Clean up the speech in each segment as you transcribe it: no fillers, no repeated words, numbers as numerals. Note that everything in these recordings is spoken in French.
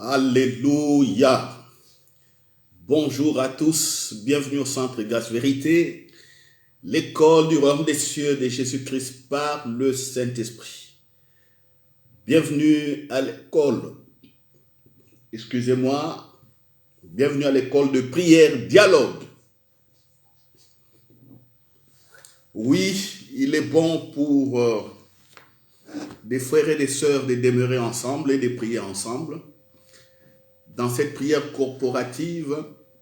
Alléluia. Bonjour à tous, bienvenue au Centre Grâce Vérité, l'école du royaume des cieux de Jésus-Christ par le Saint-Esprit. Bienvenue à l'école, bienvenue à l'école de prière dialogue. Oui, il est bon pour des frères et des sœurs de demeurer ensemble et de prier ensemble. Dans cette prière corporative,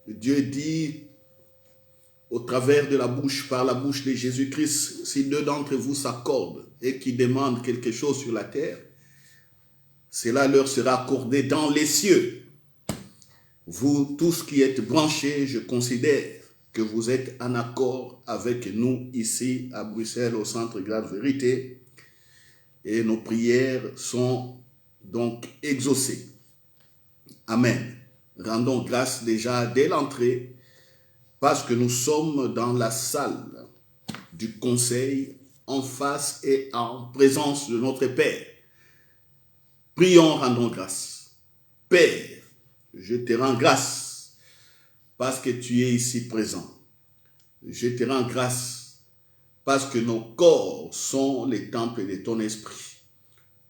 Dieu dit au travers de la bouche, par la bouche de Jésus-Christ, si deux d'entre vous s'accordent et qui demandent quelque chose sur la terre, cela leur sera accordé dans les cieux. Vous tous qui êtes branchés, je considère que vous êtes en accord avec nous ici à Bruxelles au Centre Grâce Vérité et nos prières sont donc exaucées. Amen. Rendons grâce déjà dès l'entrée parce que nous sommes dans la salle du conseil en face et en présence de notre Père. Prions, rendons grâce. Père, je te rends grâce parce que tu es ici présent. Je te rends grâce parce que nos corps sont les temples de ton esprit.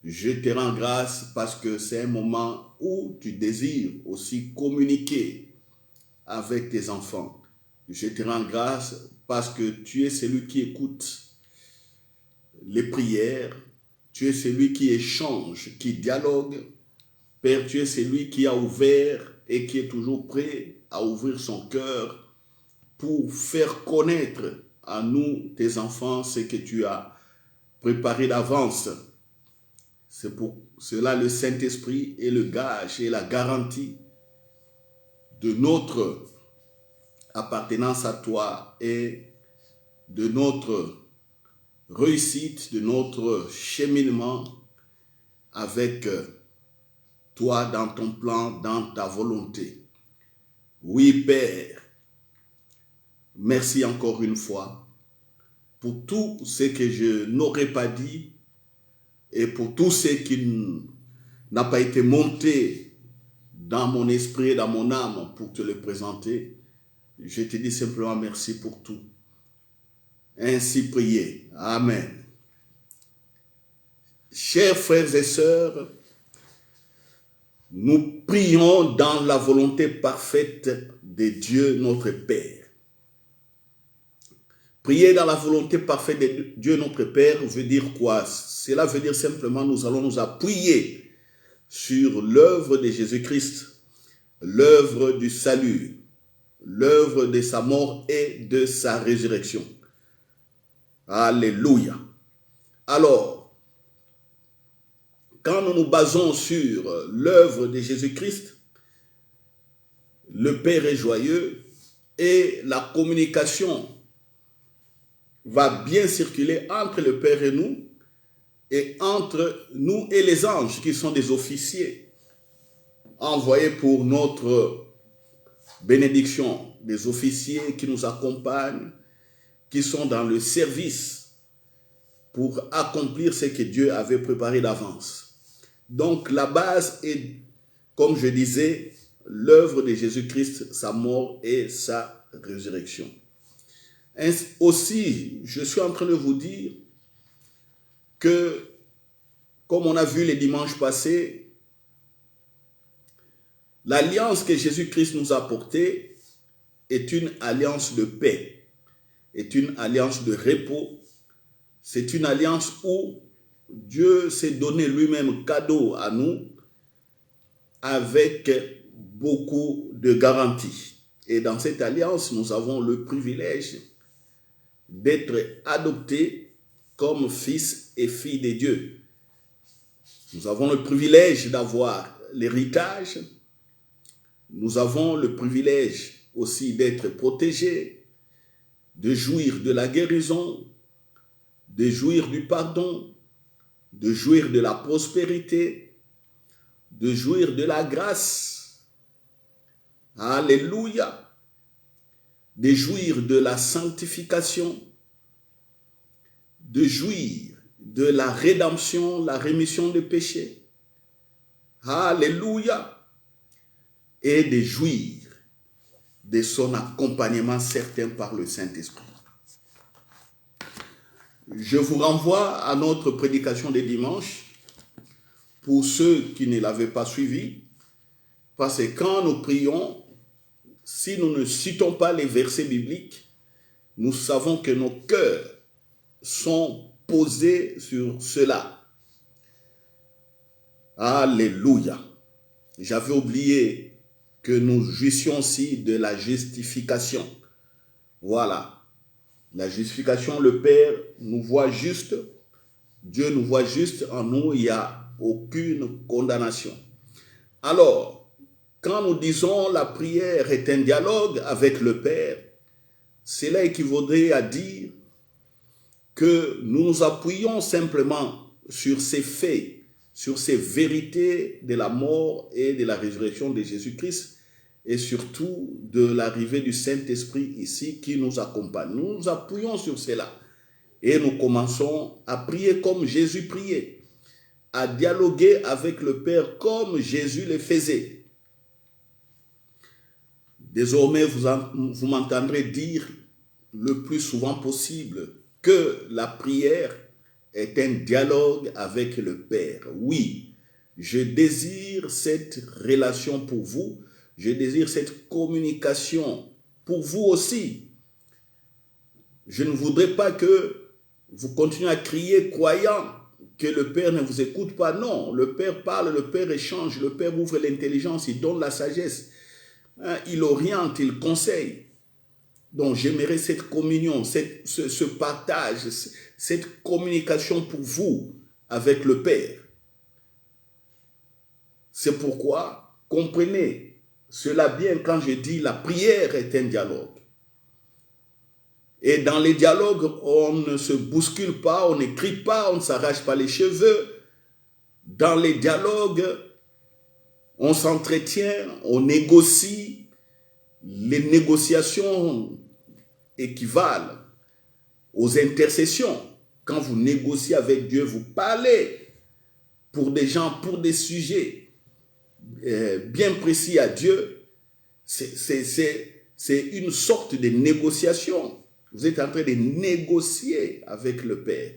Je te rends grâce parce que c'est un moment où tu désires aussi communiquer avec tes enfants. Je te rends grâce parce que tu es celui qui écoute les prières, tu es celui qui échange, qui dialogue. Père, tu es celui qui a ouvert et qui est toujours prêt à ouvrir son cœur pour faire connaître à nous, tes enfants, ce que tu as préparé d'avance. C'est pour cela le Saint-Esprit est le gage et la garantie de notre appartenance à toi et de notre réussite, de notre cheminement avec toi dans ton plan, dans ta volonté. Oui, Père, merci encore une fois pour tout ce que je n'aurais pas dit et pour tout ce qui n'a pas été monté dans mon esprit et dans mon âme pour te le présenter. Je te dis simplement merci pour tout. Ainsi priez. Amen. Chers frères et sœurs, nous prions dans la volonté parfaite de Dieu notre Père. Prier dans la volonté parfaite de Dieu notre Père veut dire quoi? Cela veut dire simplement nous allons nous appuyer sur l'œuvre de Jésus-Christ, l'œuvre du salut, l'œuvre de sa mort et de sa résurrection. Alléluia. Alors, quand nous nous basons sur l'œuvre de Jésus-Christ, le Père est joyeux et la communication va bien circuler entre le Père et entre nous et les anges qui sont des officiers envoyés pour notre bénédiction, des officiers qui nous accompagnent, qui sont dans le service pour accomplir ce que Dieu avait préparé d'avance. Donc la base est, comme je disais, l'œuvre de Jésus-Christ, sa mort et sa résurrection. Aussi, je suis en train de vous dire que, comme on a vu les dimanches passés, l'alliance que Jésus-Christ nous a apportée est une alliance de paix, est une alliance de repos, c'est une alliance où Dieu s'est donné lui-même cadeau à nous avec beaucoup de garanties. Et dans cette alliance, nous avons le privilège d'être adoptés comme fils et filles de Dieu. Nous avons le privilège d'avoir l'héritage. Nous avons le privilège aussi d'être protégés, de jouir de la guérison, de jouir du pardon, de jouir de la prospérité, de jouir de la grâce. Alléluia. De jouir de la sanctification, de jouir de la rédemption, la rémission des péchés. Alléluia. et de jouir de son accompagnement certain par le Saint-Esprit. Je vous renvoie à notre prédication des dimanches pour ceux qui ne l'avaient pas suivi, parce que quand nous prions, si nous ne citons pas les versets bibliques, nous savons que nos cœurs sont posés sur cela. Alléluia. J'avais oublié que nous jouissions aussi de la justification. Voilà. La justification, le Père nous voit juste. Dieu nous voit juste. En nous, il n'y a aucune condamnation. Alors, quand nous disons la prière est un dialogue avec le Père, cela équivaudrait à dire que nous nous appuyons simplement sur ces faits, sur ces vérités de la mort et de la résurrection de Jésus-Christ, et surtout de l'arrivée du Saint-Esprit ici qui nous accompagne. Nous nous appuyons sur cela et nous commençons à prier comme Jésus priait, à dialoguer avec le Père comme Jésus le faisait. Désormais, vous m'entendrez dire le plus souvent possible que la prière est un dialogue avec le Père. Oui, je désire cette relation pour vous. Je désire cette communication pour vous aussi. Je ne voudrais pas que vous continuiez à crier croyant que le Père ne vous écoute pas. Non, le Père parle, le Père échange, le Père ouvre l'intelligence, il donne la sagesse. Il oriente, il conseille. Donc j'aimerais cette communion, ce partage, cette communication pour vous avec le Père. C'est pourquoi, comprenez cela bien quand je dis la prière est un dialogue. Et dans les dialogues, on ne se bouscule pas, on ne crie pas, on ne s'arrache pas les cheveux. Dans les dialogues, on s'entretient, on négocie. Les négociations équivalent aux intercessions. Quand vous négociez avec Dieu, vous parlez pour des gens, pour des sujets bien précis à Dieu. C'est une sorte de négociation. Vous êtes en train de négocier avec le Père.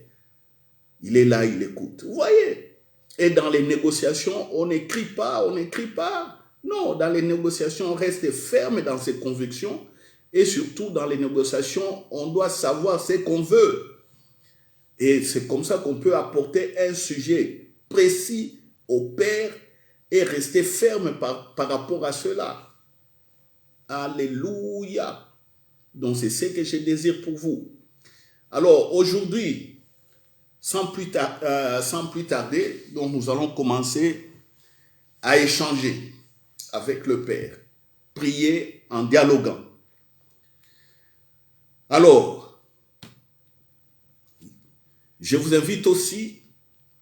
Il est là, il écoute. Vous voyez? Et dans les négociations, on n'écrit pas, on n'écrit pas. Non, dans les négociations, on reste ferme dans ses convictions. Et surtout, dans les négociations, on doit savoir ce qu'on veut. Et c'est comme ça qu'on peut apporter un sujet précis au Père et rester ferme par rapport à cela. Alléluia. Donc, c'est ce que je désire pour vous. Alors, aujourd'hui, sans plus tarder, donc nous allons commencer à échanger avec le Père, prier en dialoguant. Alors, je vous invite aussi,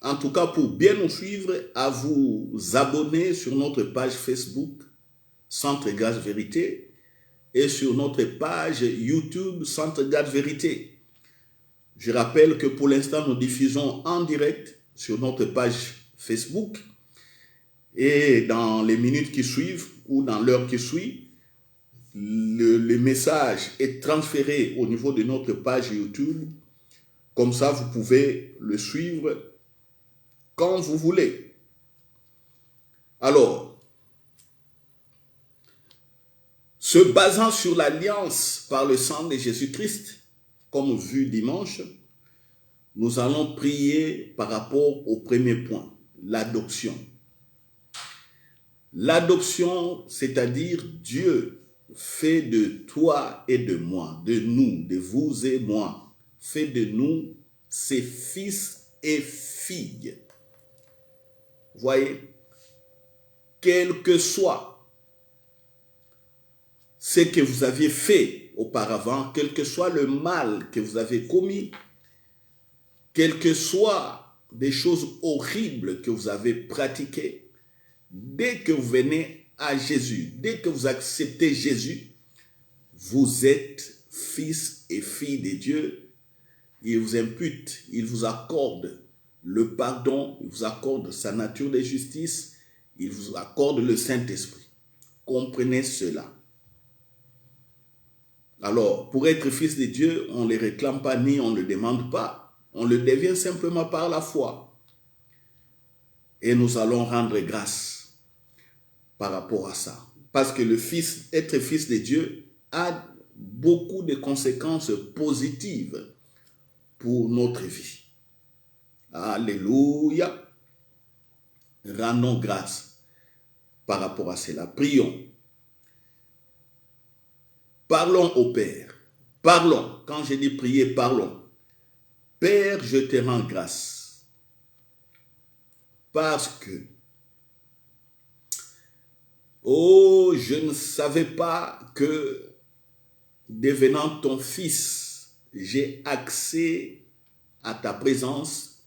en tout cas pour bien nous suivre, à vous abonner sur notre page Facebook, Centre Grâce Vérité, et sur notre page YouTube, Centre Grâce Vérité. Je rappelle que pour l'instant, nous diffusons en direct sur notre page Facebook, et dans les minutes qui suivent ou dans l'heure qui suit, le message est transféré au niveau de notre page YouTube. Comme ça, vous pouvez le suivre quand vous voulez. Alors, se basant sur l'alliance par le sang de Jésus-Christ, comme vu dimanche, nous allons prier par rapport au premier point, l'adoption. L'adoption, c'est-à-dire Dieu fait de toi et de moi, de nous, de vous et moi, fait de nous ses fils et filles. Voyez, quel que soit ce que vous aviez fait auparavant, quel que soit le mal que vous avez commis, quelles que soient des choses horribles que vous avez pratiquées, dès que vous venez à Jésus, dès que vous acceptez Jésus, vous êtes fils et filles de Dieu. Il vous impute, il vous accorde le pardon, il vous accorde sa nature de justice, il vous accorde le Saint-Esprit. Comprenez cela. Alors, pour être fils de Dieu, on ne le réclame pas ni on ne le demande pas. On le devient simplement par la foi. Et nous allons rendre grâce par rapport à ça. Parce que être fils de Dieu a beaucoup de conséquences positives pour notre vie. Alléluia. Rendons grâce par rapport à cela. Prions. Parlons au Père. Parlons. Quand je dis prier, parlons. Père, je te rends grâce. Parce que, oh, je ne savais pas que, devenant ton fils, j'ai accès à ta présence,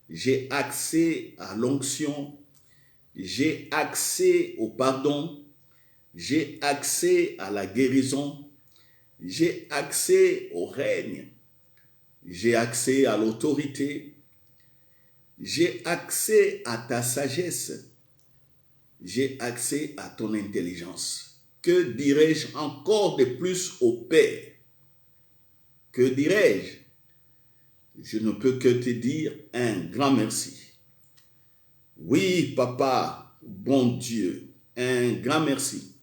j'ai accès à l'onction, j'ai accès au pardon, j'ai accès à la guérison, j'ai accès au règne, j'ai accès à l'autorité, j'ai accès à ta sagesse, j'ai accès à ton intelligence. Que dirais-je encore de plus au Père? Que dirais-je? Je ne peux que te dire un grand merci. Oui, papa, bon Dieu, un grand merci.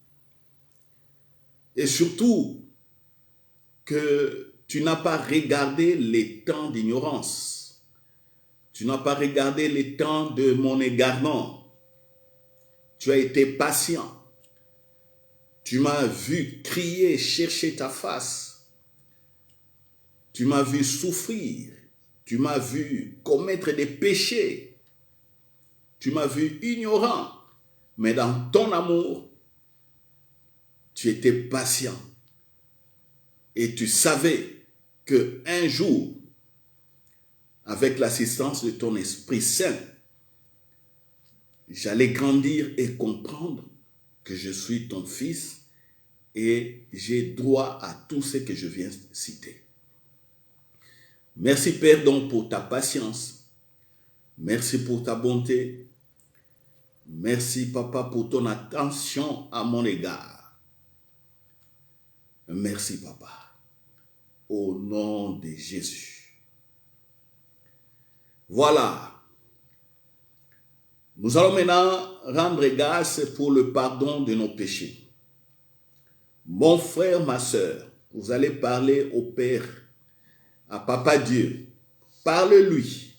Et surtout, que tu n'as pas regardé les temps d'ignorance. Tu n'as pas regardé les temps de mon égarement. Tu as été patient. Tu m'as vu crier, chercher ta face. Tu m'as vu souffrir. Tu m'as vu commettre des péchés. Tu m'as vu ignorant. Mais dans ton amour, tu étais patient. Et tu savais qu'un jour, avec l'assistance de ton Esprit Saint, j'allais grandir et comprendre que je suis ton fils et j'ai droit à tout ce que je viens citer. Merci Père donc pour ta patience. Merci pour ta bonté. Merci Papa pour ton attention à mon égard. Merci Papa. Au nom de Jésus. Voilà. Nous allons maintenant rendre grâce pour le pardon de nos péchés. Mon frère, ma soeur, vous allez parler au Père, à Papa Dieu. Parle-lui.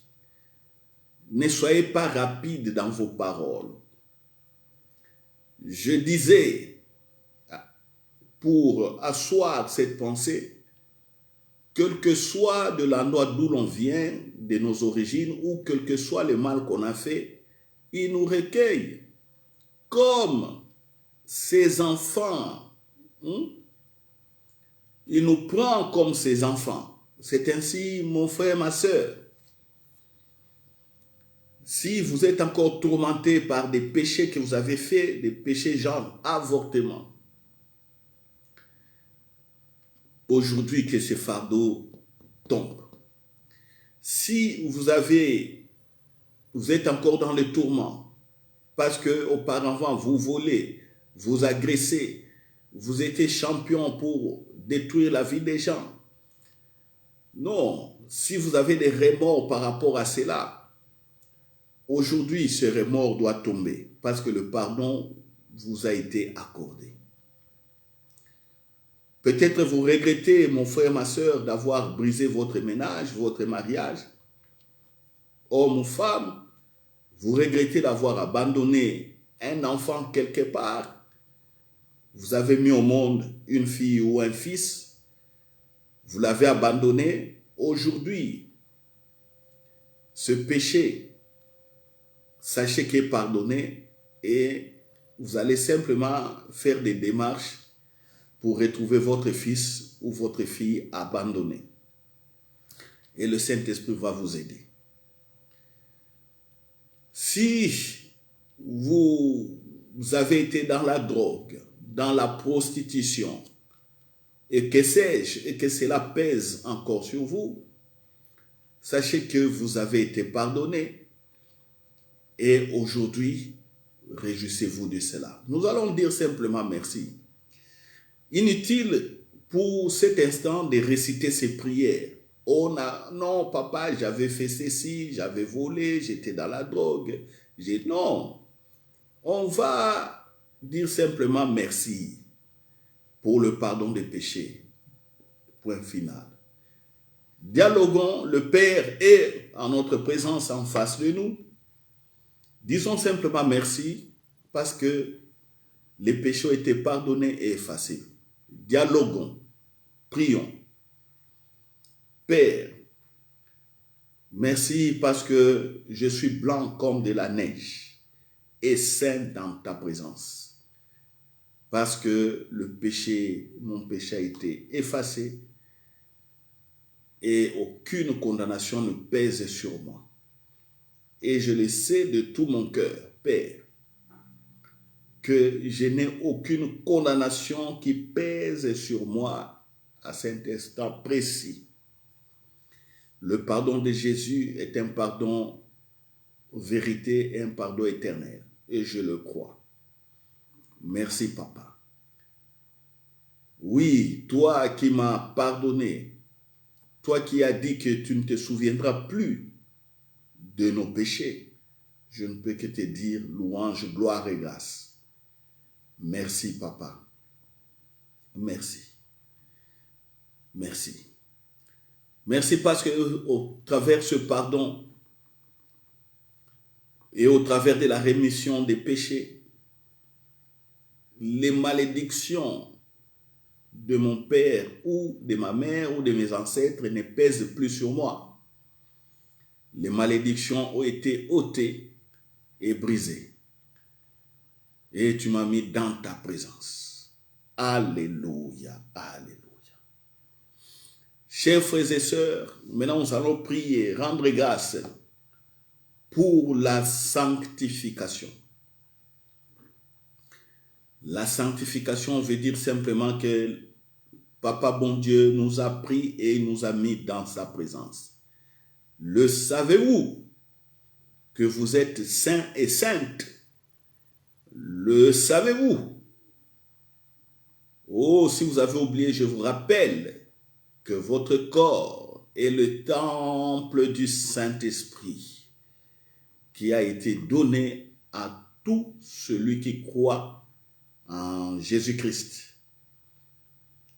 Ne soyez pas rapide dans vos paroles. Je disais, pour asseoir cette pensée, quel que soit de l'endroit d'où l'on vient, de nos origines, ou quel que soit le mal qu'on a fait, il nous recueille comme ses enfants. Il nous prend comme ses enfants. C'est ainsi, mon frère, ma soeur. Si vous êtes encore tourmenté par des péchés que vous avez faits, des péchés genre avortement, aujourd'hui que ce fardeau tombe. Si vous êtes encore dans le tourment, parce que auparavant vous volez, vous agressez, vous étiez champion pour détruire la vie des gens. Non, si vous avez des remords par rapport à cela, aujourd'hui ce remords doit tomber parce que le pardon vous a été accordé. Peut-être vous regrettez, mon frère, ma soeur, d'avoir brisé votre ménage, votre mariage. Homme ou femme, vous regrettez d'avoir abandonné un enfant quelque part. Vous avez mis au monde une fille ou un fils. Vous l'avez abandonné. Aujourd'hui, ce péché, sachez qu'il est pardonné et vous allez simplement faire des démarches pour retrouver votre fils ou votre fille abandonné. Et le Saint-Esprit va vous aider. Si vous avez été dans la drogue, dans la prostitution, et que sais-je, et que cela pèse encore sur vous, sachez que vous avez été pardonné. Et aujourd'hui, réjouissez-vous de cela. Nous allons dire simplement merci. Inutile pour cet instant de réciter ces prières. Non, papa, j'avais fait ceci, j'avais volé, j'étais dans la drogue. Non, on va dire simplement merci pour le pardon des péchés. Point final. Dialoguons, le Père est en notre présence en face de nous. Disons simplement merci parce que les péchés ont été pardonnés et effacés. Dialoguons, prions. Père, merci parce que je suis blanc comme de la neige et saint dans ta présence. Parce que mon péché a été effacé et aucune condamnation ne pèse sur moi. Et je le sais de tout mon cœur, Père, que je n'ai aucune condamnation qui pèse sur moi à cet instant précis. Le pardon de Jésus est un pardon vérité et un pardon éternel. Et je le crois. Merci, Papa. Oui, toi qui m'as pardonné, toi qui as dit que tu ne te souviendras plus de nos péchés, je ne peux que te dire louange, gloire et grâce. Merci, Papa. Merci. Merci. Merci parce que au travers de ce pardon et au travers de la rémission des péchés, les malédictions de mon père ou de ma mère ou de mes ancêtres ne pèsent plus sur moi. Les malédictions ont été ôtées et brisées. Et tu m'as mis dans ta présence. Alléluia, alléluia. Chers frères et sœurs, maintenant nous allons prier, rendre grâce pour la sanctification. La sanctification veut dire simplement que Papa bon Dieu nous a pris et nous a mis dans sa présence. Le savez-vous que vous êtes saints et saintes? Le savez-vous? Oh, si vous avez oublié, je vous rappelle que votre corps est le temple du Saint-Esprit qui a été donné à tout celui qui croit en Jésus-Christ.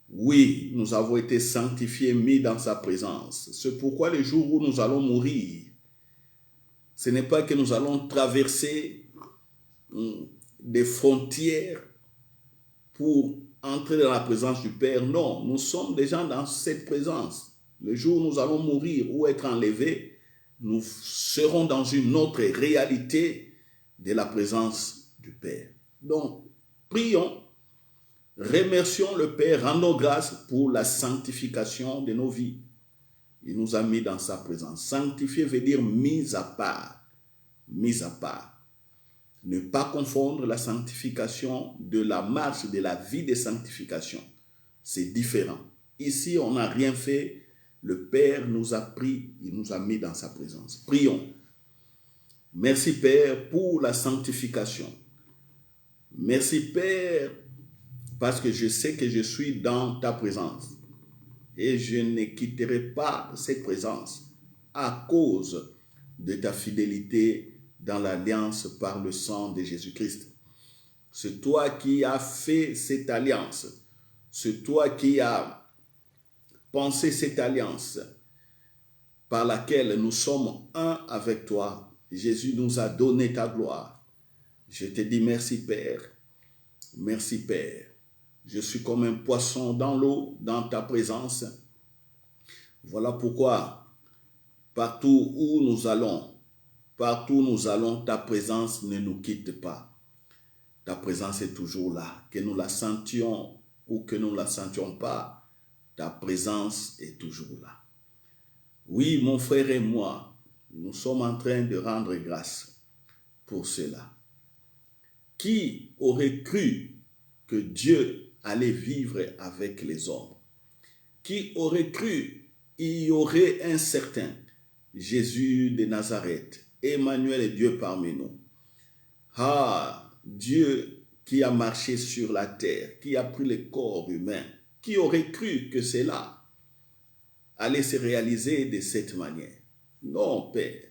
Oui, nous avons été sanctifiés, mis dans sa présence. C'est pourquoi le jour où nous allons mourir, ce n'est pas que nous allons traverser des frontières pour entrer dans la présence du Père. Non, nous sommes déjà dans cette présence. Le jour où nous allons mourir ou être enlevés, nous serons dans une autre réalité de la présence du Père. Donc, prions. Remercions le Père, rendons grâce pour la sanctification de nos vies. Il nous a mis dans sa présence. Sanctifier veut dire mis à part. Mis à part. Ne pas confondre la sanctification de la marche de la vie de sanctification. C'est différent. Ici, on n'a rien fait. Le Père nous a pris, il nous a mis dans sa présence. Prions. Merci Père pour la sanctification. Merci Père parce que je sais que je suis dans ta présence et je ne quitterai pas cette présence à cause de ta fidélité dans l'alliance par le sang de Jésus-Christ. C'est toi qui as fait cette alliance. C'est toi qui as pensé cette alliance par laquelle nous sommes un avec toi. Jésus nous a donné ta gloire. Je te dis merci Père. Merci Père. Je suis comme un poisson dans l'eau, dans ta présence. Voilà pourquoi partout où nous allons, ta présence ne nous quitte pas. Ta présence est toujours là. Que nous la sentions ou que nous ne la sentions pas, ta présence est toujours là. Oui, mon frère et moi, nous sommes en train de rendre grâce pour cela. Qui aurait cru que Dieu allait vivre avec les hommes? Qui aurait cru il y aurait un certain Jésus de Nazareth, Emmanuel est Dieu parmi nous. Ah, Dieu qui a marché sur la terre, qui a pris le corps humain, qui aurait cru que cela allait se réaliser de cette manière? Non, Père,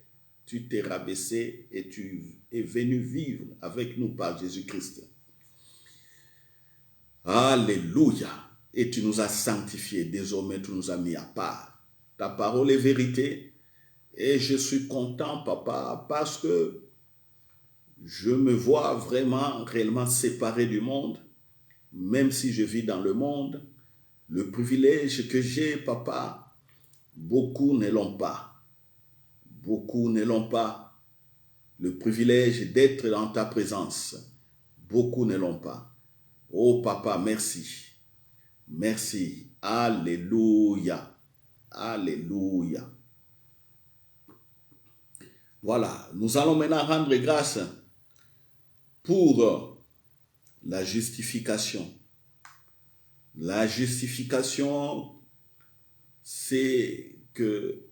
tu t'es rabaissé et tu es venu vivre avec nous par Jésus-Christ. Alléluia. Et tu nous as sanctifiés. Désormais, tu nous as mis à part. Ta parole est vérité. Et je suis content, papa, parce que je me vois vraiment, réellement séparé du monde. Même si je vis dans le monde, le privilège que j'ai, papa, beaucoup ne l'ont pas. Beaucoup ne l'ont pas. Le privilège d'être dans ta présence, beaucoup ne l'ont pas. Oh papa, merci. Merci. Alléluia. Alléluia. Voilà, nous allons maintenant rendre grâce pour la justification. La justification, c'est que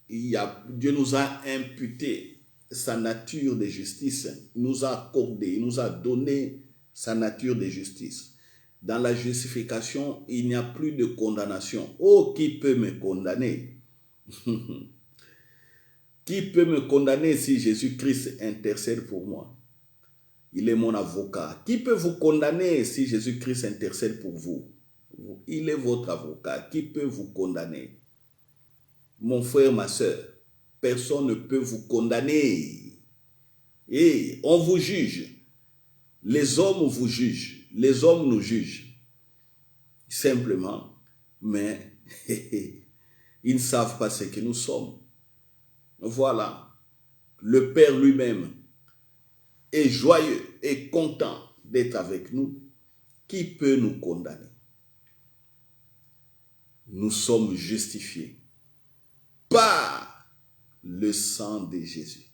Dieu nous a imputé sa nature de justice. Il nous a accordé, il nous a donné sa nature de justice. Dans la justification, il n'y a plus de condamnation. Oh, qui peut me condamner? Qui peut me condamner si Jésus-Christ intercède pour moi? Il est mon avocat. Qui peut vous condamner si Jésus-Christ intercède pour vous? Il est votre avocat. Qui peut vous condamner? Mon frère, ma soeur, personne ne peut vous condamner. Et on vous juge. Les hommes vous jugent. Les hommes nous jugent. Simplement. Mais ils ne savent pas ce que nous sommes. Voilà. Le Père lui-même est joyeux et content d'être avec nous. Qui peut nous condamner? Nous sommes justifiés par le sang de Jésus.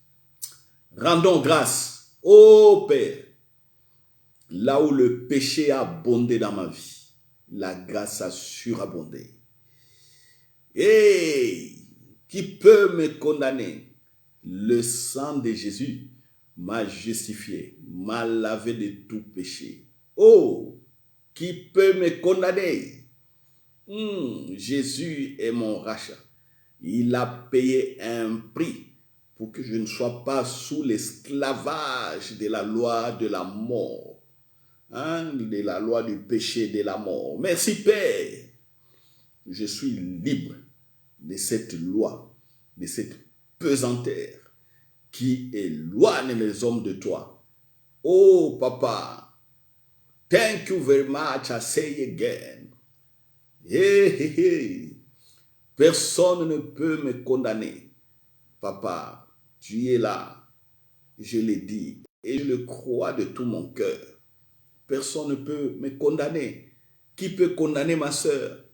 Rendons grâce au Père. Là où le péché a abondé dans ma vie, la grâce a surabondé. Et qui peut me condamner? Le sang de Jésus m'a justifié, m'a lavé de tout péché. Oh, qui peut me condamner? Jésus est mon rachat. Il a payé un prix pour que je ne sois pas sous l'esclavage de la loi de la mort. De la loi du péché, de la mort. Merci Père. Je suis libre de cette loi, de cette pesanteur qui éloigne les hommes de toi. Oh Papa, thank you very much, I say again. Hey. Personne ne peut me condamner. Papa, tu es là. Je l'ai dit et je le crois de tout mon cœur. Personne ne peut me condamner. Qui peut condamner ma sœur?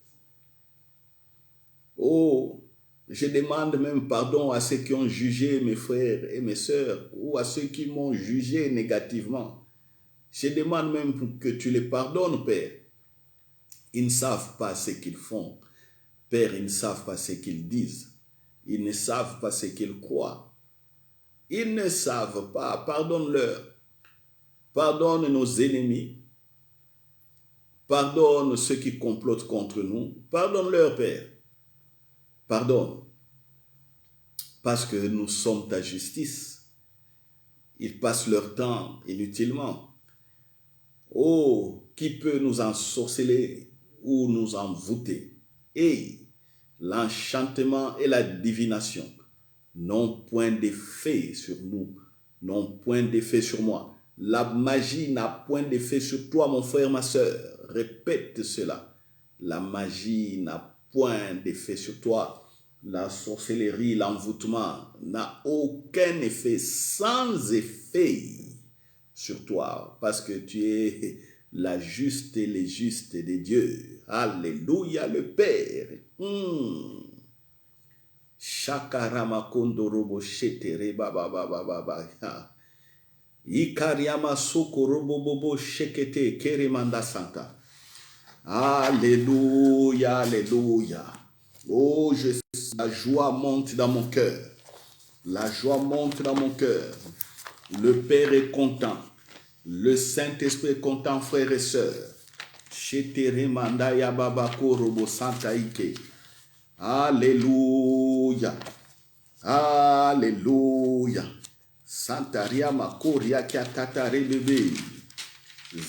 Oh, je demande même pardon à ceux qui ont jugé mes frères et mes sœurs ou à ceux qui m'ont jugé négativement. Je demande même que tu les pardonnes, Père. Ils ne savent pas ce qu'ils font. Père, ils ne savent pas ce qu'ils disent. Ils ne savent pas ce qu'ils croient. Ils ne savent pas. Pardonne-leur. Pardonne nos ennemis. Pardonne ceux qui complotent contre nous. Pardonne-leur, Père. Pardonne. Parce que nous sommes ta justice. Ils passent leur temps inutilement. Oh, qui peut nous ensorceler ou nous envoûter? Et l'enchantement et la divination n'ont point d'effet sur nous, n'ont point d'effet sur moi. La magie n'a point d'effet sur toi, mon frère, ma soeur. Répète cela. La magie n'a point d'effet sur toi. La sorcellerie, l'envoûtement n'a aucun effet, sans effet sur toi, parce que tu es la juste et les justes de Dieu. Alléluia, le Père. Shakarama kondorobo shetere baba baba baba. Ikariama sokorobo bobo shekete keremanda santa. Alléluia, alléluia. Oh, la joie monte dans mon cœur. La joie monte dans mon cœur. Le Père est content. Le Saint-Esprit est content, frères et sœurs. Shetere mandaya babako robo santaike. Alléluia. Alléluia. Santaria makoria kiatatare bébé.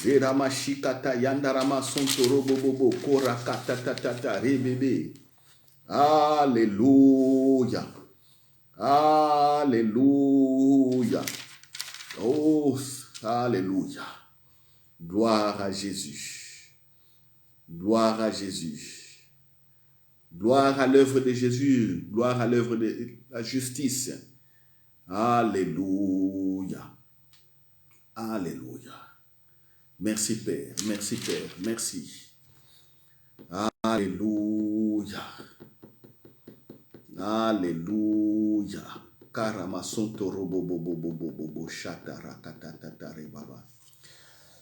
Zerama shikata yandarama sontoro bobobo korakata tatatare bébé. Alléluia. Alléluia. Oh, alléluia. Gloire à Jésus. Gloire à Jésus. Gloire à l'œuvre de Jésus. Gloire à l'œuvre de la justice. Alléluia. Alléluia. Merci Père. Merci Père. Merci. Alléluia. Alléluia.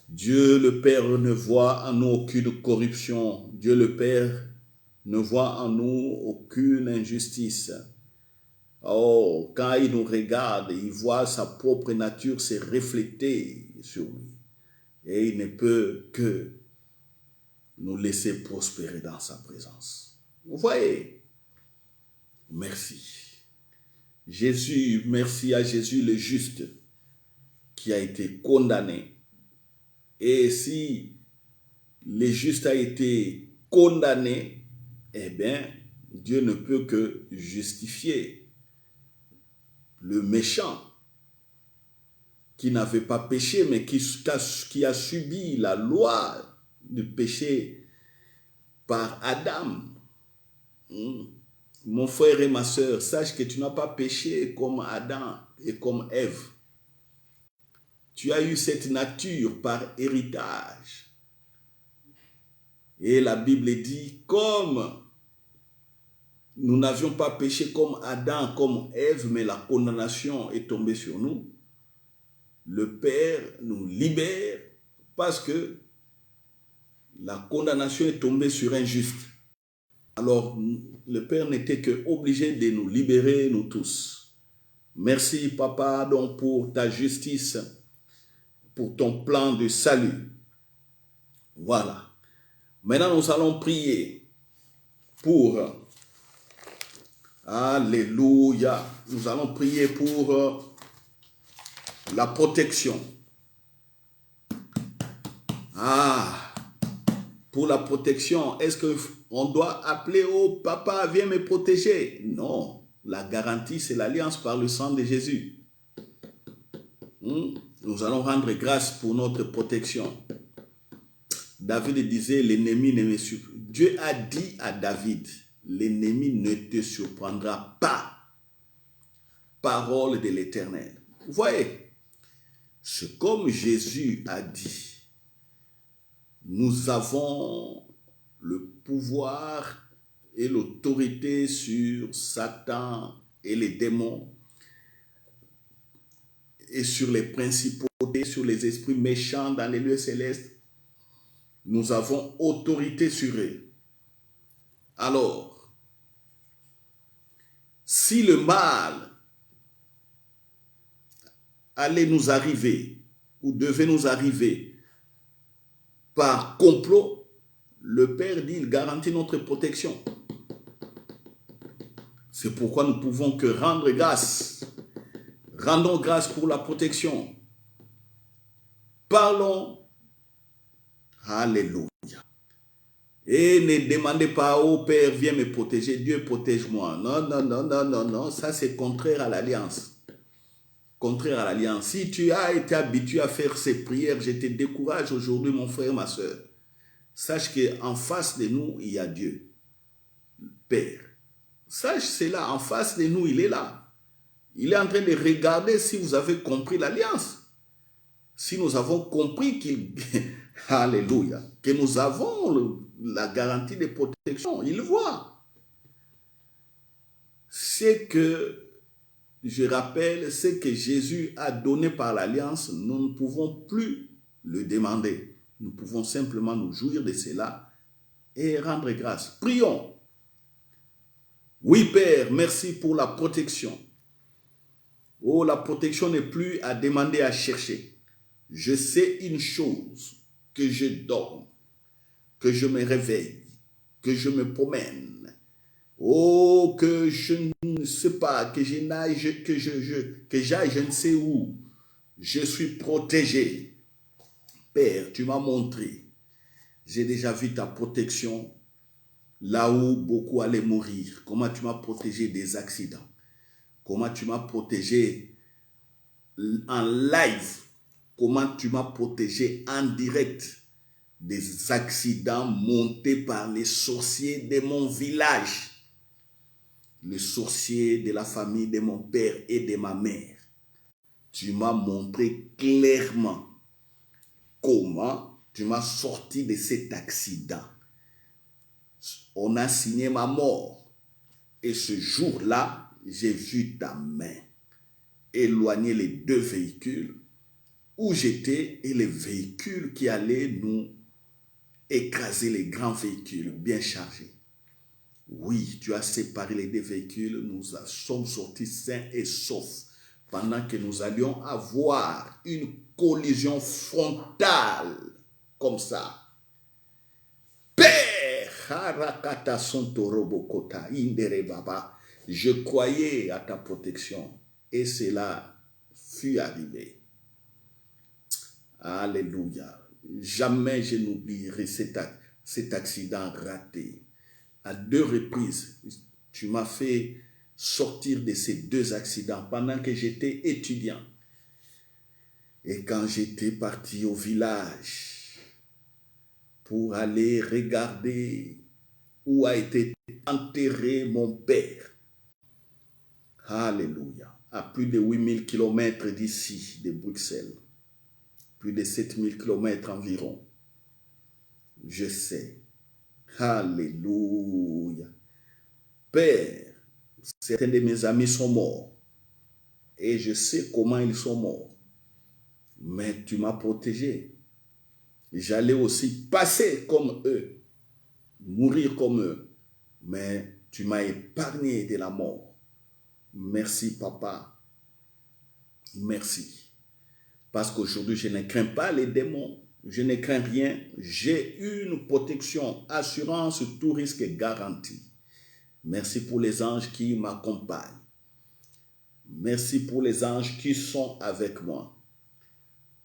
Dieu le Père ne voit en nous aucune corruption. Dieu le Père ne voit en nous aucune injustice. Oh, quand il nous regarde, il voit sa propre nature se refléter sur lui. Et il ne peut que nous laisser prospérer dans sa présence. Vous voyez? Merci. Jésus, merci à Jésus le juste qui a été condamné. Et si le juste a été condamné, eh bien, Dieu ne peut que justifier le méchant qui n'avait pas péché, mais qui a subi la loi du péché par Adam. Mon frère et ma soeur, sache que tu n'as pas péché comme Adam et comme Ève. Tu as eu cette nature par héritage. Et la Bible dit, comme nous n'avions pas péché comme Adam, comme Ève, mais la condamnation est tombée sur nous, le Père nous libère parce que la condamnation est tombée sur un juste. Alors, le Père n'était qu'obligé de nous libérer, nous tous. Merci, Papa, donc pour ta justice, pour ton plan de salut. Voilà. Maintenant, nous allons prier pour... Alléluia. Nous allons prier pour la protection. Pour la protection, est-ce qu'on doit appeler au papa, viens me protéger? Non, la garantie, c'est l'alliance par le sang de Jésus. Nous allons rendre grâce pour notre protection. David disait, l'ennemi ne me surprend. Dieu a dit à David, l'ennemi ne te surprendra pas. Parole de l'Éternel. Vous voyez, c'est comme Jésus a dit. Nous avons le pouvoir et l'autorité sur Satan et les démons et sur les principautés, sur les esprits méchants dans les lieux célestes. Nous avons autorité sur eux. Alors, si le mal allait nous arriver ou devait nous arriver par complot, le Père dit, il garantit notre protection. C'est pourquoi nous pouvons que rendre grâce. Rendons grâce pour la protection. Parlons. Alléluia. Et ne demandez pas au Père, viens me protéger, Dieu protège-moi. Non, non, non, non, non, non, ça c'est contraire à l'alliance. Contraire à l'alliance. Si tu as été habitué à faire ces prières, je te décourage aujourd'hui, mon frère, ma soeur. Sache qu'en face de nous, il y a Dieu, Père. Sache, c'est là, en face de nous, il est là. Il est en train de regarder si vous avez compris l'alliance. Si nous avons compris qu'il... Alléluia. Que nous avons la garantie de protection. Il voit. C'est que... Je rappelle, ce que Jésus a donné par l'alliance, nous ne pouvons plus le demander. Nous pouvons simplement nous jouir de cela et rendre grâce. Prions. Oui, Père, merci pour la protection. Oh, la protection n'est plus à demander, à chercher. Je sais une chose, que je dors, que je me réveille, que je me promène. Oh, que je ne sais pas, que je n'aille, que j'aille je ne sais où. Je suis protégé. Père, tu m'as montré. J'ai déjà vu ta protection là où beaucoup allaient mourir. Comment tu m'as protégé des accidents. Comment tu m'as protégé en live. Comment tu m'as protégé en direct des accidents montés par les sorciers de mon village. Les sorciers de la famille de mon père et de ma mère. Tu m'as montré clairement comment tu m'as sorti de cet accident. On a signé ma mort. Et ce jour-là, j'ai vu ta main éloigner les deux véhicules où j'étais et les véhicules qui allaient nous écraser, les grands véhicules bien chargés. Oui, tu as séparé les deux véhicules, nous sommes sortis sains et saufs pendant que nous allions avoir une collision frontale comme ça. Père, je croyais à ta protection et cela fut arrivé. Alléluia. Jamais je n'oublierai cet accident raté. À 2 reprises, tu m'as fait sortir de ces 2 accidents pendant que j'étais étudiant. Et quand j'étais parti au village pour aller regarder où a été enterré mon père. Alléluia. À plus de 8000 km d'ici, de Bruxelles. Plus de 7000 km environ. Je sais. Alléluia. Père, certains de mes amis sont morts. Et je sais comment ils sont morts. Mais tu m'as protégé. J'allais aussi passer comme eux. Mourir comme eux. Mais tu m'as épargné de la mort. Merci, papa. Merci. Parce qu'aujourd'hui, je ne crains pas les démons. Je ne crains rien. J'ai une protection, assurance, tout risque garanti. Merci pour les anges qui m'accompagnent. Merci pour les anges qui sont avec moi.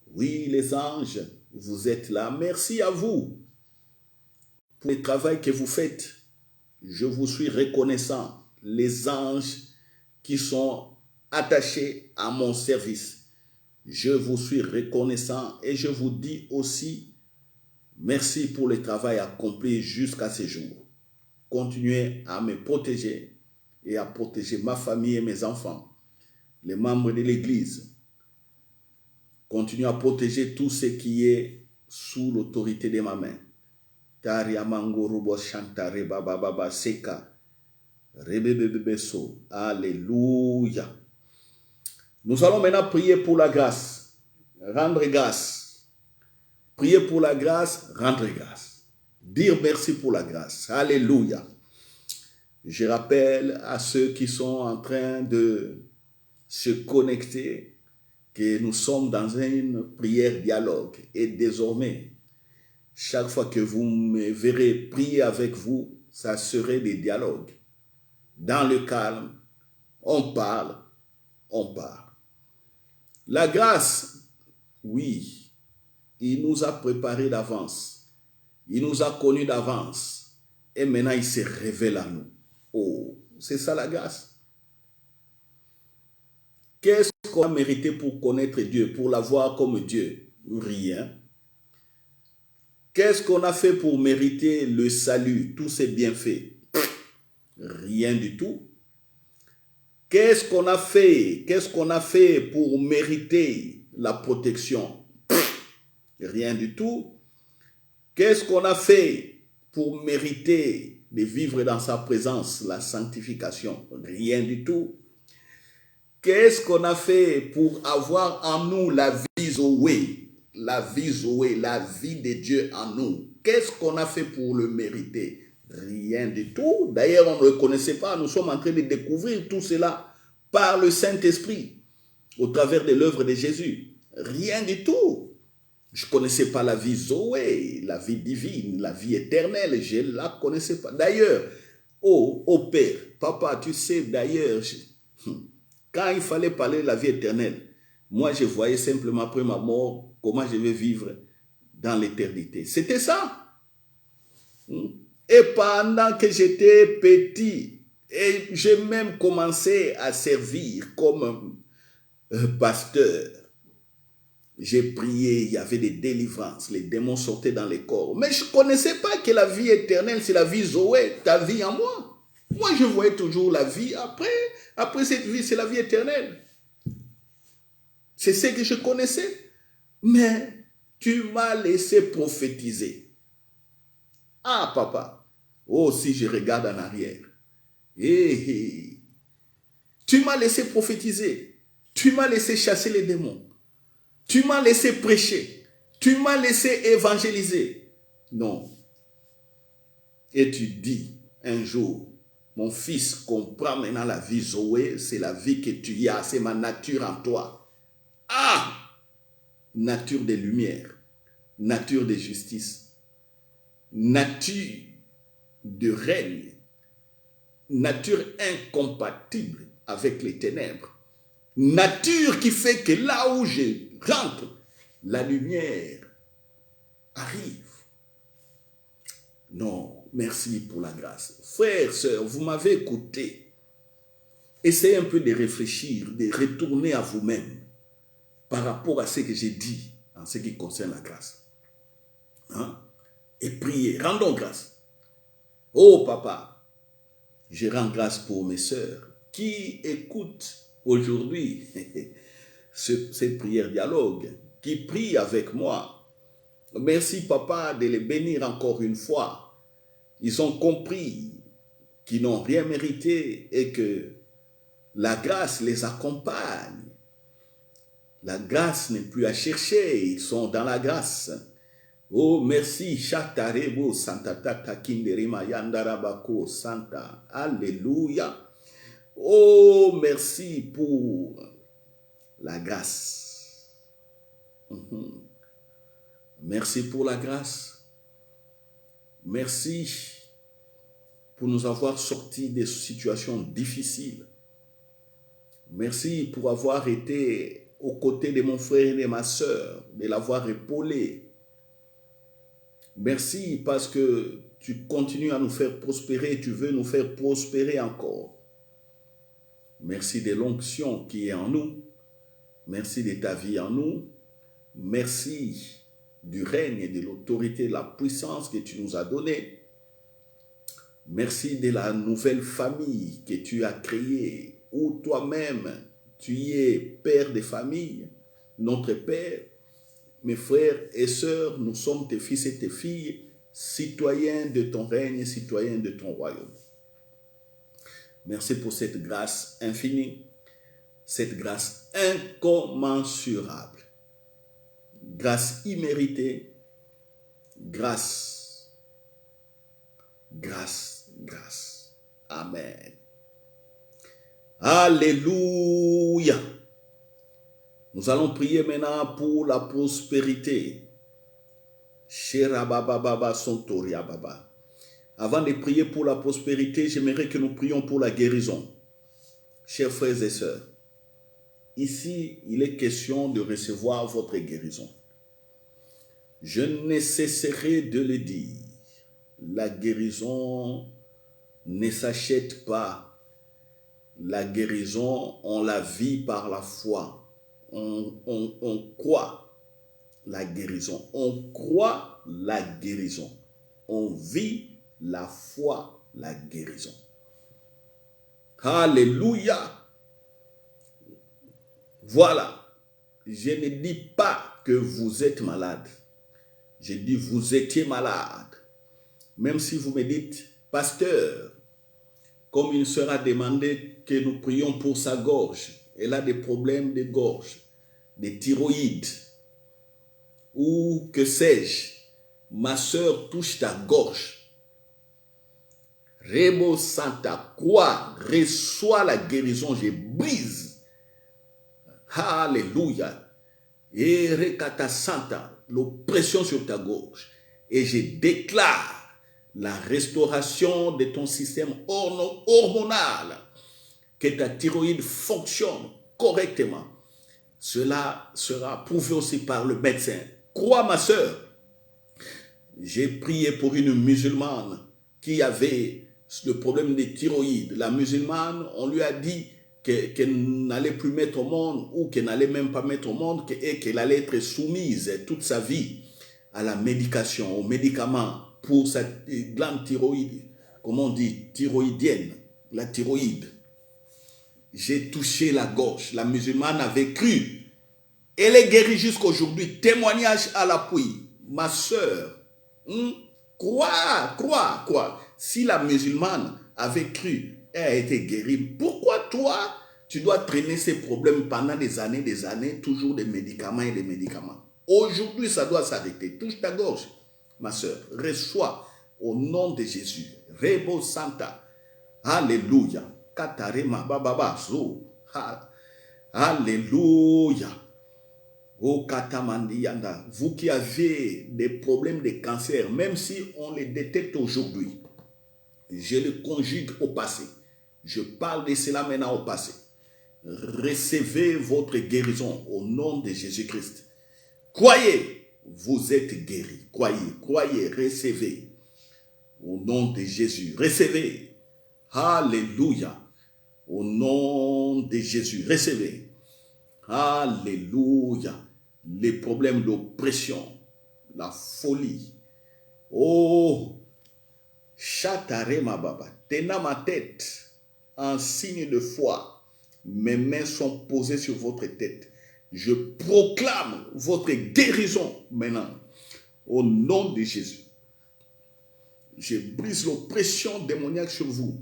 Oui, les anges, vous êtes là. Merci à vous pour le travail que vous faites. Je vous suis reconnaissant. Les anges qui sont attachés à mon service. Je vous suis reconnaissant et je vous dis aussi merci pour le travail accompli jusqu'à ce jour. Continuez à me protéger et à protéger ma famille et mes enfants, les membres de l'Église. Continuez à protéger tout ce qui est sous l'autorité de ma main. Alléluia. Nous allons maintenant prier pour la grâce. Rendre grâce. Prier pour la grâce, rendre grâce. Dire merci pour la grâce. Alléluia. Je rappelle à ceux qui sont en train de se connecter que nous sommes dans une prière dialogue. Et désormais, chaque fois que vous me verrez prier avec vous, ça serait des dialogues. Dans le calme, on parle, on parle. La grâce, oui, il nous a préparés d'avance. Il nous a connus d'avance. Et maintenant, il se révèle à nous. Oh, c'est ça la grâce. Qu'est-ce qu'on a mérité pour connaître Dieu, pour l'avoir comme Dieu? Rien. Qu'est-ce qu'on a fait pour mériter le salut, tous ces bienfaits? Rien du tout. Qu'est-ce qu'on a fait? Qu'est-ce qu'on a fait pour mériter la protection? Rien du tout. Qu'est-ce qu'on a fait pour mériter de vivre dans sa présence, la sanctification? Rien du tout. Qu'est-ce qu'on a fait pour avoir en nous la vie Zoé? La vie Zoé, la vie de Dieu en nous. Qu'est-ce qu'on a fait pour le mériter? Rien du tout. D'ailleurs, on ne le connaissait pas. Nous sommes en train de découvrir tout cela par le Saint-Esprit, au travers de l'œuvre de Jésus. Rien du tout. Je ne connaissais pas la vie Zoé, la vie divine, la vie éternelle. Je ne la connaissais pas. D'ailleurs, oh Père, papa, tu sais, d'ailleurs, quand il fallait parler de la vie éternelle, moi, je voyais simplement après ma mort comment je vais vivre dans l'éternité. C'était ça. Et pendant que j'étais petit, et j'ai même commencé à servir comme pasteur, j'ai prié, il y avait des délivrances, les démons sortaient dans les corps. Mais je ne connaissais pas que la vie éternelle, c'est la vie Zoé, ta vie en moi. Moi, je voyais toujours la vie après cette vie, c'est la vie éternelle. C'est ce que je connaissais. Mais tu m'as laissé prophétiser. Ah, papa. Oh, si je regarde en arrière. Tu m'as laissé prophétiser. Tu m'as laissé chasser les démons. Tu m'as laissé prêcher. Tu m'as laissé évangéliser. Non. Et tu dis un jour, mon fils, comprends maintenant la vie Zoé, c'est la vie que tu as, c'est ma nature en toi. Ah! Nature de lumière, nature de justice, nature de règne, nature incompatible avec les ténèbres, nature qui fait que là où je rentre, la lumière arrive. Non, merci pour la grâce. Frères, sœurs, vous m'avez écouté. Essayez un peu de réfléchir, de retourner à vous-même par rapport à ce que j'ai dit en ce qui concerne la grâce. Hein? Et priez, rendons grâce. Oh papa, je rends grâce pour mes sœurs qui écoutent aujourd'hui cette prière dialogue, qui prient avec moi. Merci papa de les bénir encore une fois. Ils ont compris qu'ils n'ont rien mérité et que la grâce les accompagne. La grâce n'est plus à chercher, ils sont dans la grâce. Oh, merci, Chatarebo, Santa Tata Kinderima Yandarabako, Santa. Alléluia. Oh, merci pour la grâce. Merci pour la grâce. Merci pour nous avoir sortis des situations difficiles. Merci pour avoir été aux côtés de mon frère et de ma sœur, de l'avoir épaulé. Merci parce que tu continues à nous faire prospérer, tu veux nous faire prospérer encore. Merci de l'onction qui est en nous. Merci de ta vie en nous. Merci du règne et de l'autorité, de la puissance que tu nous as donnée. Merci de la nouvelle famille que tu as créée, où toi-même, tu es père de famille, notre père. Mes frères et sœurs, nous sommes tes fils et tes filles, citoyens de ton règne, citoyens de ton royaume. Merci pour cette grâce infinie, cette grâce incommensurable, grâce imméritée, grâce. Amen. Alléluia. Nous allons prier maintenant pour la prospérité. Avant de prier pour la prospérité, j'aimerais que nous prions pour la guérison. Chers frères et sœurs, ici, il est question de recevoir votre guérison. Je ne cesserai de le dire. La guérison ne s'achète pas. La guérison, on la vit par la foi. On croit la guérison. On croit la guérison. On vit la foi, la guérison. Alléluia. Voilà. Je ne dis pas que vous êtes malade. Je dis vous étiez malade. Même si vous me dites, pasteur, comme il sera demandé que nous prions pour sa gorge, elle a des problèmes de gorge, des thyroïdes, ou que sais-je, ma soeur touche ta gorge. Rebo Santa, crois, reçois la guérison, je brise. Alléluia. Et Rekata Santa, l'oppression sur ta gorge. Et je déclare la restauration de ton système hormonal, que ta thyroïde fonctionne correctement. Cela sera prouvé aussi par le médecin. Crois, ma sœur, j'ai prié pour une musulmane qui avait le problème des thyroïdes. La musulmane, on lui a dit qu'elle n'allait plus mettre au monde ou qu'elle n'allait même pas mettre au monde et qu'elle allait être soumise toute sa vie à la médication, aux médicaments pour sa glande thyroïde, comment on dit, thyroïdienne, la thyroïde. J'ai touché la gorge. La musulmane avait cru. Elle est guérie jusqu'aujourd'hui. Témoignage à l'appui. Ma sœur, crois. Si la musulmane avait cru, elle a été guérie. Pourquoi toi, tu dois traîner ces problèmes pendant des années, toujours des médicaments et des médicaments? Aujourd'hui, ça doit s'arrêter. Touche ta gorge, ma sœur. Reçois au nom de Jésus. Rebo Santa. Alléluia. Katarema bababa zo. Alléluia. Oh Katamandi Yanda. Vous qui avez des problèmes de cancer, même si on les détecte aujourd'hui, je le conjugue au passé. Je parle de cela maintenant au passé. Recevez votre guérison au nom de Jésus-Christ. Croyez, vous êtes guéris. Croyez, recevez. Au nom de Jésus, recevez. Alléluia. Au nom de Jésus, recevez. Alléluia. Les problèmes d'oppression, la folie. Oh, Chatarema Baba, tenant ma tête en signe de foi, mes mains sont posées sur votre tête. Je proclame votre guérison maintenant, au nom de Jésus. Je brise l'oppression démoniaque sur vous.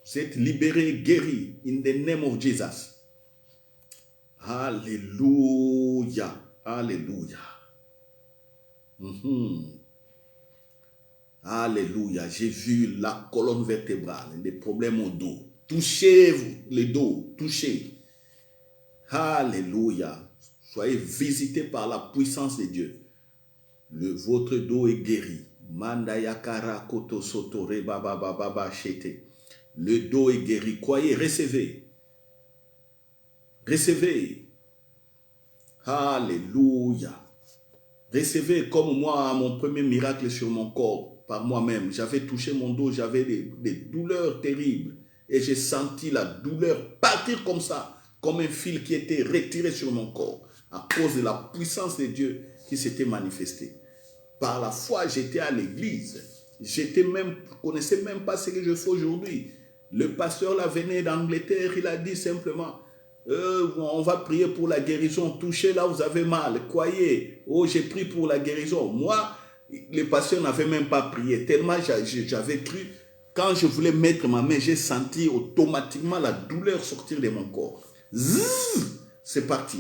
Vous êtes libérés, guéris, in the name of Jesus. Alléluia, alléluia. Alléluia, j'ai vu la colonne vertébrale, des problèmes au dos. Touchez-vous le dos, touchez. Alléluia, soyez visités par la puissance de Dieu. Votre dos est guéri. Mandayakara koto sotore baba baba chete. Le dos est guéri. Croyez, recevez. Recevez. Alléluia. Recevez comme moi mon premier miracle sur mon corps, par moi-même. J'avais touché mon dos, j'avais des douleurs terribles. Et j'ai senti la douleur partir comme ça, comme un fil qui était retiré sur mon corps, à cause de la puissance de Dieu qui s'était manifestée. Par la foi, j'étais à l'église. Connaissais même pas ce que je fais aujourd'hui. Le pasteur là venait d'Angleterre, il a dit simplement, on va prier pour la guérison, touchez là où vous avez mal, croyez, oh j'ai prié pour la guérison. Moi, le pasteur n'avait même pas prié, tellement j'avais cru. Quand je voulais mettre ma main, j'ai senti automatiquement la douleur sortir de mon corps. C'est parti.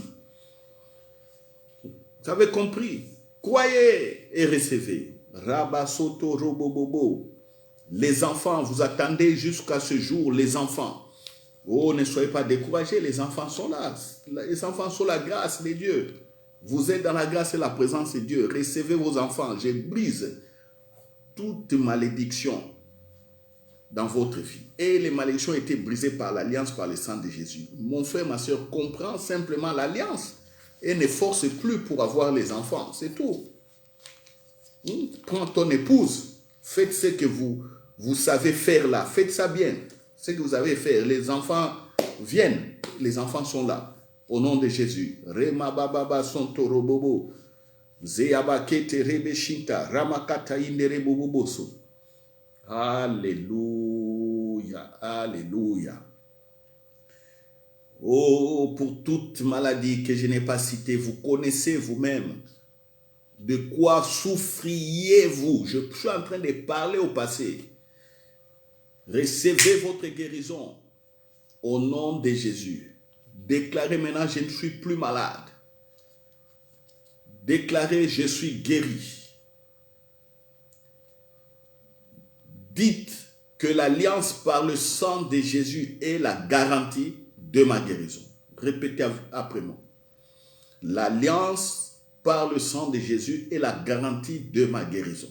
Vous avez compris? Croyez et recevez. Rabasoto robobobo. Les enfants, vous attendez jusqu'à ce jour, les enfants. Oh, ne soyez pas découragés, les enfants sont là. Les enfants sont la grâce de Dieu. Vous êtes dans la grâce et la présence de Dieu. Recevez vos enfants. Je brise toute malédiction dans votre vie. Et les malédictions étaient brisées par l'alliance, par le sang de Jésus. Mon frère, ma soeur, comprends simplement l'alliance et ne force plus pour avoir les enfants. C'est tout. Prends ton épouse. Faites ce que vous savez faire là. Faites ça bien. Ce que vous avez fait. Les enfants viennent. Les enfants sont là. Au nom de Jésus. Rema bababa sontoro bobo. Zeyabakete rebeshinta. Ramakata indere boboboso. Alléluia. Alléluia. Oh, pour toute maladie que je n'ai pas citée, vous connaissez vous-même. De quoi souffriez-vous? Je suis en train de parler au passé. Recevez votre guérison au nom de Jésus. Déclarez maintenant, je ne suis plus malade. Déclarez, je suis guéri. Dites que l'alliance par le sang de Jésus est la garantie de ma guérison. Répétez après moi. L'alliance par le sang de Jésus est la garantie de ma guérison.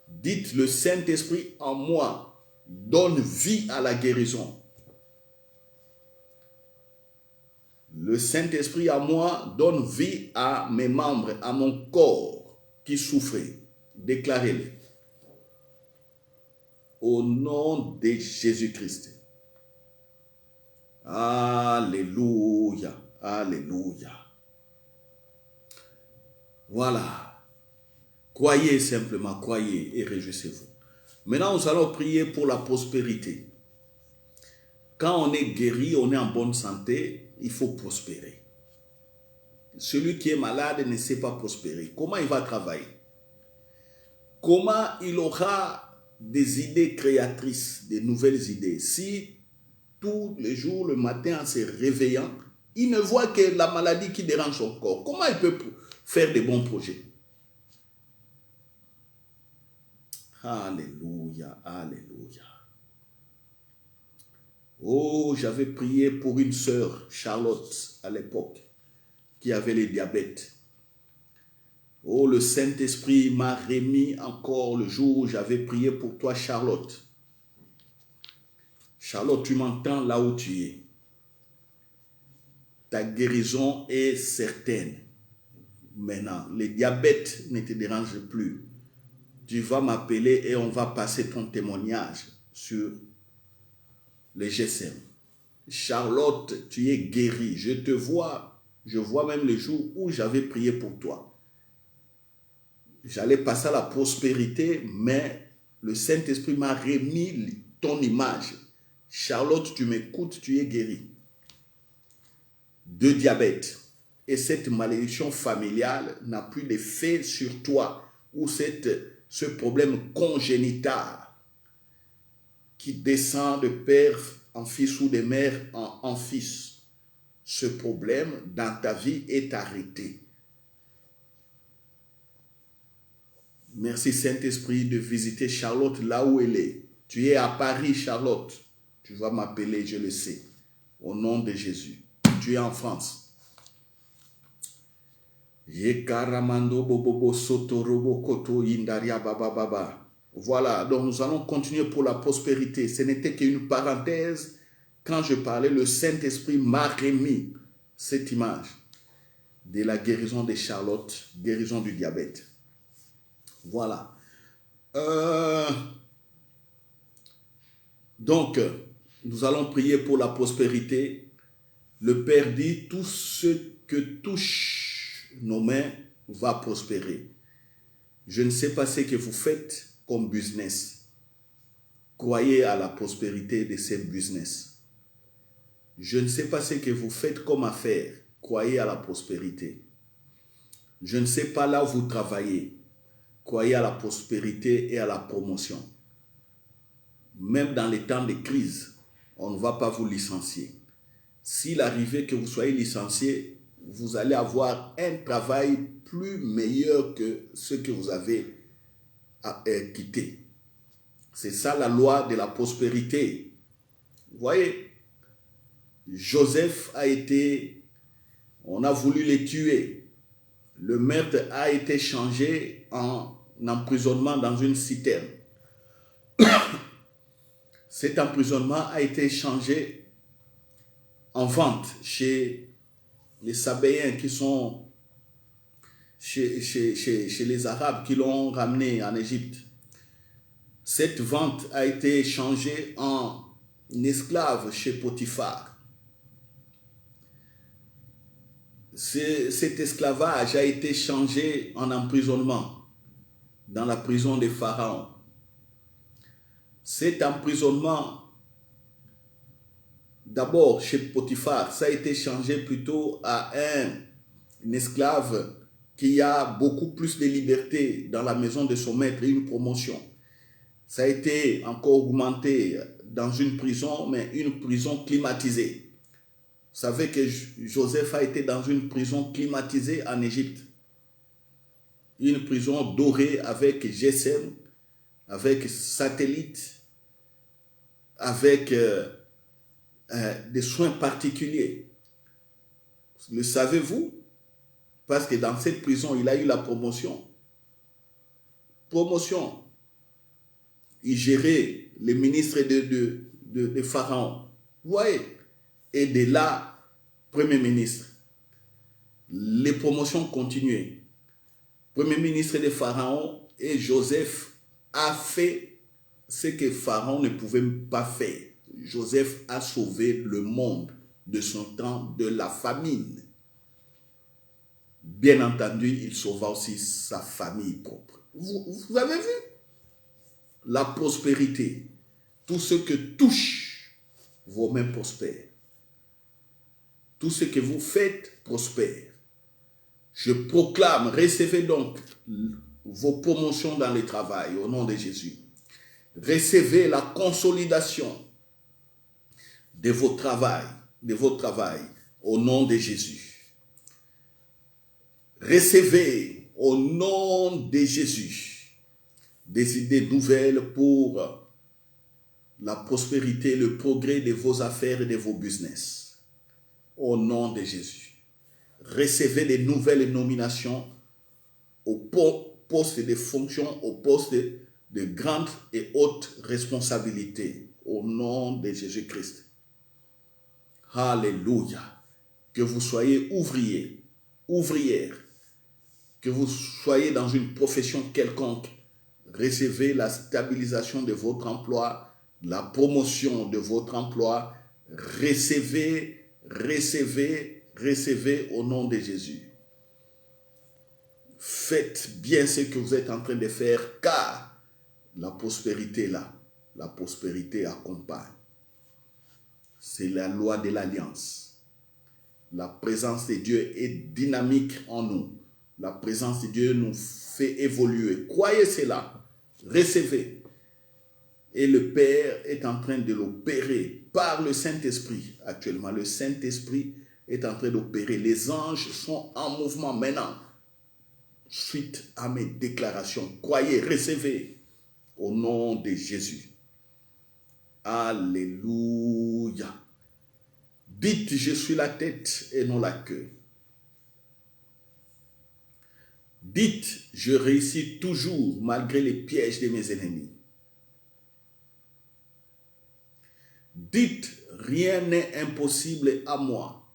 Dites, le Saint-Esprit en moi donne vie à la guérison. Le Saint-Esprit en moi donne vie à mes membres, à mon corps qui souffrait. Déclarez-le. Au nom de Jésus-Christ. Alléluia. Alléluia. Voilà. Croyez simplement, croyez et réjouissez-vous. Maintenant, nous allons prier pour la prospérité. Quand on est guéri, on est en bonne santé, il faut prospérer. Celui qui est malade ne sait pas prospérer. Comment il va travailler? Comment il aura des idées créatrices, des nouvelles idées? Si tous les jours, le matin, en se réveillant, il ne voit que la maladie qui dérange son corps. Comment il peut faire des bons projets? Alléluia, alléluia. Oh, j'avais prié pour une sœur, Charlotte, à l'époque, qui avait le diabète. Oh, le Saint-Esprit m'a remis encore le jour où j'avais prié pour toi, Charlotte. Charlotte, tu m'entends là où tu es. Ta guérison est certaine. Maintenant, le diabète ne te dérange plus. Tu vas m'appeler et on va passer ton témoignage sur le GSM. Charlotte, tu es guérie. Je te vois. Je vois même le jour où j'avais prié pour toi. J'allais passer à la prospérité, mais le Saint-Esprit m'a remis ton image. Charlotte, tu m'écoutes, tu es guérie de diabète. Et cette malédiction familiale n'a plus d'effet sur toi, ou ce problème congénital qui descend de père en fils ou de mère en fils. Ce problème dans ta vie est arrêté. Merci Saint-Esprit de visiter Charlotte là où elle est. Tu es à Paris, Charlotte. Tu vas m'appeler, je le sais. Au nom de Jésus. Tu es en France. Voilà, donc nous allons continuer pour la prospérité. Ce n'était qu'une parenthèse. Quand je parlais, le Saint-Esprit m'a remis cette image de la guérison de Charlotte, guérison du diabète. Voilà. Donc, nous allons prier pour la prospérité. Le Père dit, tout ce que touche nos mains va prospérer. Je ne sais pas ce que vous faites comme business. Croyez à la prospérité de ces business. Je ne sais pas ce que vous faites comme affaire. Croyez à la prospérité. Je ne sais pas là où vous travaillez. Croyez à la prospérité et à la promotion. Même dans les temps de crise, on ne va pas vous licencier. S'il arrivait que vous soyez licencié, vous allez avoir un travail plus meilleur que ce que vous avez quitté. C'est ça la loi de la prospérité. Vous voyez, Joseph on a voulu le tuer. Le meurtre a été changé en emprisonnement dans une citerne. Cet emprisonnement a été changé en vente chez les Sabéens qui sont chez les Arabes qui l'ont ramené en Égypte. Cette vente a été changée en esclave chez Potiphar. Cet esclavage a été changé en emprisonnement dans la prison des pharaons. Cet emprisonnement, d'abord chez Potiphar, ça a été changé plutôt à un esclave qui a beaucoup plus de liberté dans la maison de son maître et une promotion. Ça a été encore augmenté dans une prison, mais une prison climatisée. Vous savez que Joseph a été dans une prison climatisée en Égypte. Une prison dorée avec GSM, avec satellite, avec des soins particuliers. Le savez-vous? Parce que dans cette prison, il a eu la promotion. Promotion. Il gérait les ministres de Pharaon. Vous voyez? Et de là, Premier ministre. Les promotions continuaient. Premier ministre de Pharaon et Joseph a fait ce que Pharaon ne pouvait pas faire. Joseph a sauvé le monde de son temps de la famine. Bien entendu, il sauva aussi sa famille propre. Vous avez vu? La prospérité. Tout ce que touche vos mains prospèrent. Tout ce que vous faites prospère. Je proclame, recevez donc vos promotions dans le travail au nom de Jésus. Recevez la consolidation de vos travail au nom de Jésus. Recevez au nom de Jésus des idées nouvelles pour la prospérité, le progrès de vos affaires et de vos business. Au nom de Jésus. Recevez des nouvelles nominations au poste de fonction, au poste de grandes et hautes responsabilités. Au nom de Jésus-Christ. Alléluia. Que vous soyez ouvrier, ouvrière, que vous soyez dans une profession quelconque, recevez la stabilisation de votre emploi, la promotion de votre emploi, recevez au nom de Jésus. Faites bien ce que vous êtes en train de faire, car la prospérité est là. La prospérité accompagne. C'est la loi de l'alliance. La présence de Dieu est dynamique en nous. La présence de Dieu nous fait évoluer. Croyez cela. Recevez. Et le Père est en train de l'opérer par le Saint-Esprit. Actuellement, le Saint-Esprit est en train d'opérer. Les anges sont en mouvement maintenant. Suite à mes déclarations. Croyez, recevez. Au nom de Jésus. Alléluia. Dites, je suis la tête et non la queue. Dites, je réussis toujours malgré les pièges de mes ennemis. Dites, rien n'est impossible à moi.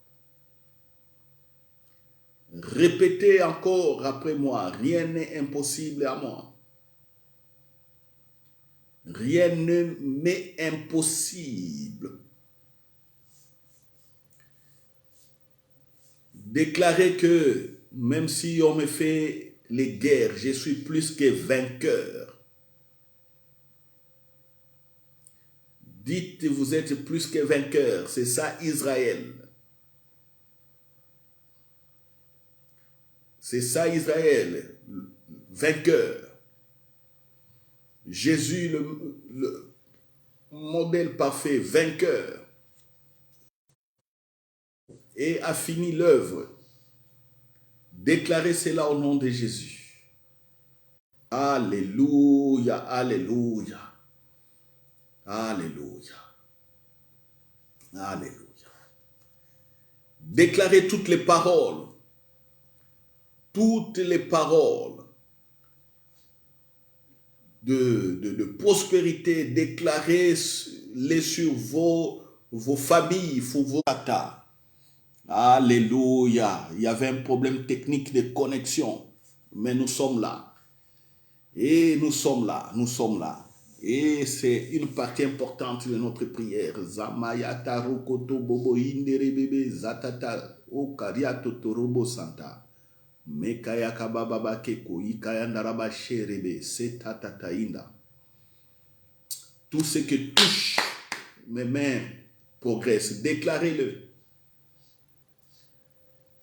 Répétez encore après moi, rien n'est impossible à moi. Rien ne m'est impossible. Déclarez que même si on me fait les guerres, je suis plus que vainqueur. Dites, vous êtes plus que vainqueur. C'est ça Israël. C'est ça Israël, vainqueur. Jésus, le modèle parfait, vainqueur. Et a fini l'œuvre. Déclarez cela au nom de Jésus. Alléluia, alléluia. Alléluia. Alléluia. Déclarez toutes les paroles de prospérité, déclarez-les sur vos familles, sur vos tata. Alléluia. Il y avait un problème technique de connexion, mais nous sommes là. Et nous sommes là. Et c'est une partie importante de notre prière. Zamayata rokoto bobo indere bebe zatata o kariato torobo santa. Mekaya kababa keko ikaya ndaraba sherebe setatata inda. Tout ce qui touche mes mains progresse. Déclarez-le.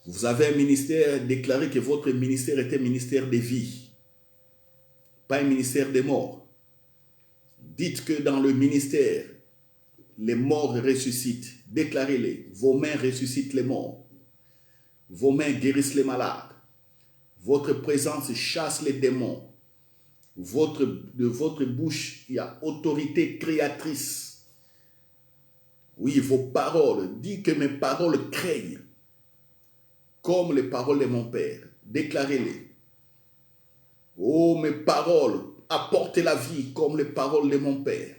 Vous avez un ministère, déclarez que votre ministère est un ministère de vie, pas un ministère de mort. Dites que dans le ministère, les morts ressuscitent. Déclarez-les. Vos mains ressuscitent les morts. Vos mains guérissent les malades. Votre présence chasse les démons. De votre bouche, il y a autorité créatrice. Oui, vos paroles. Dites que mes paroles créent. comme les paroles de mon Père. Déclarez-les. Oh, mes paroles apportent la vie comme les paroles de mon Père.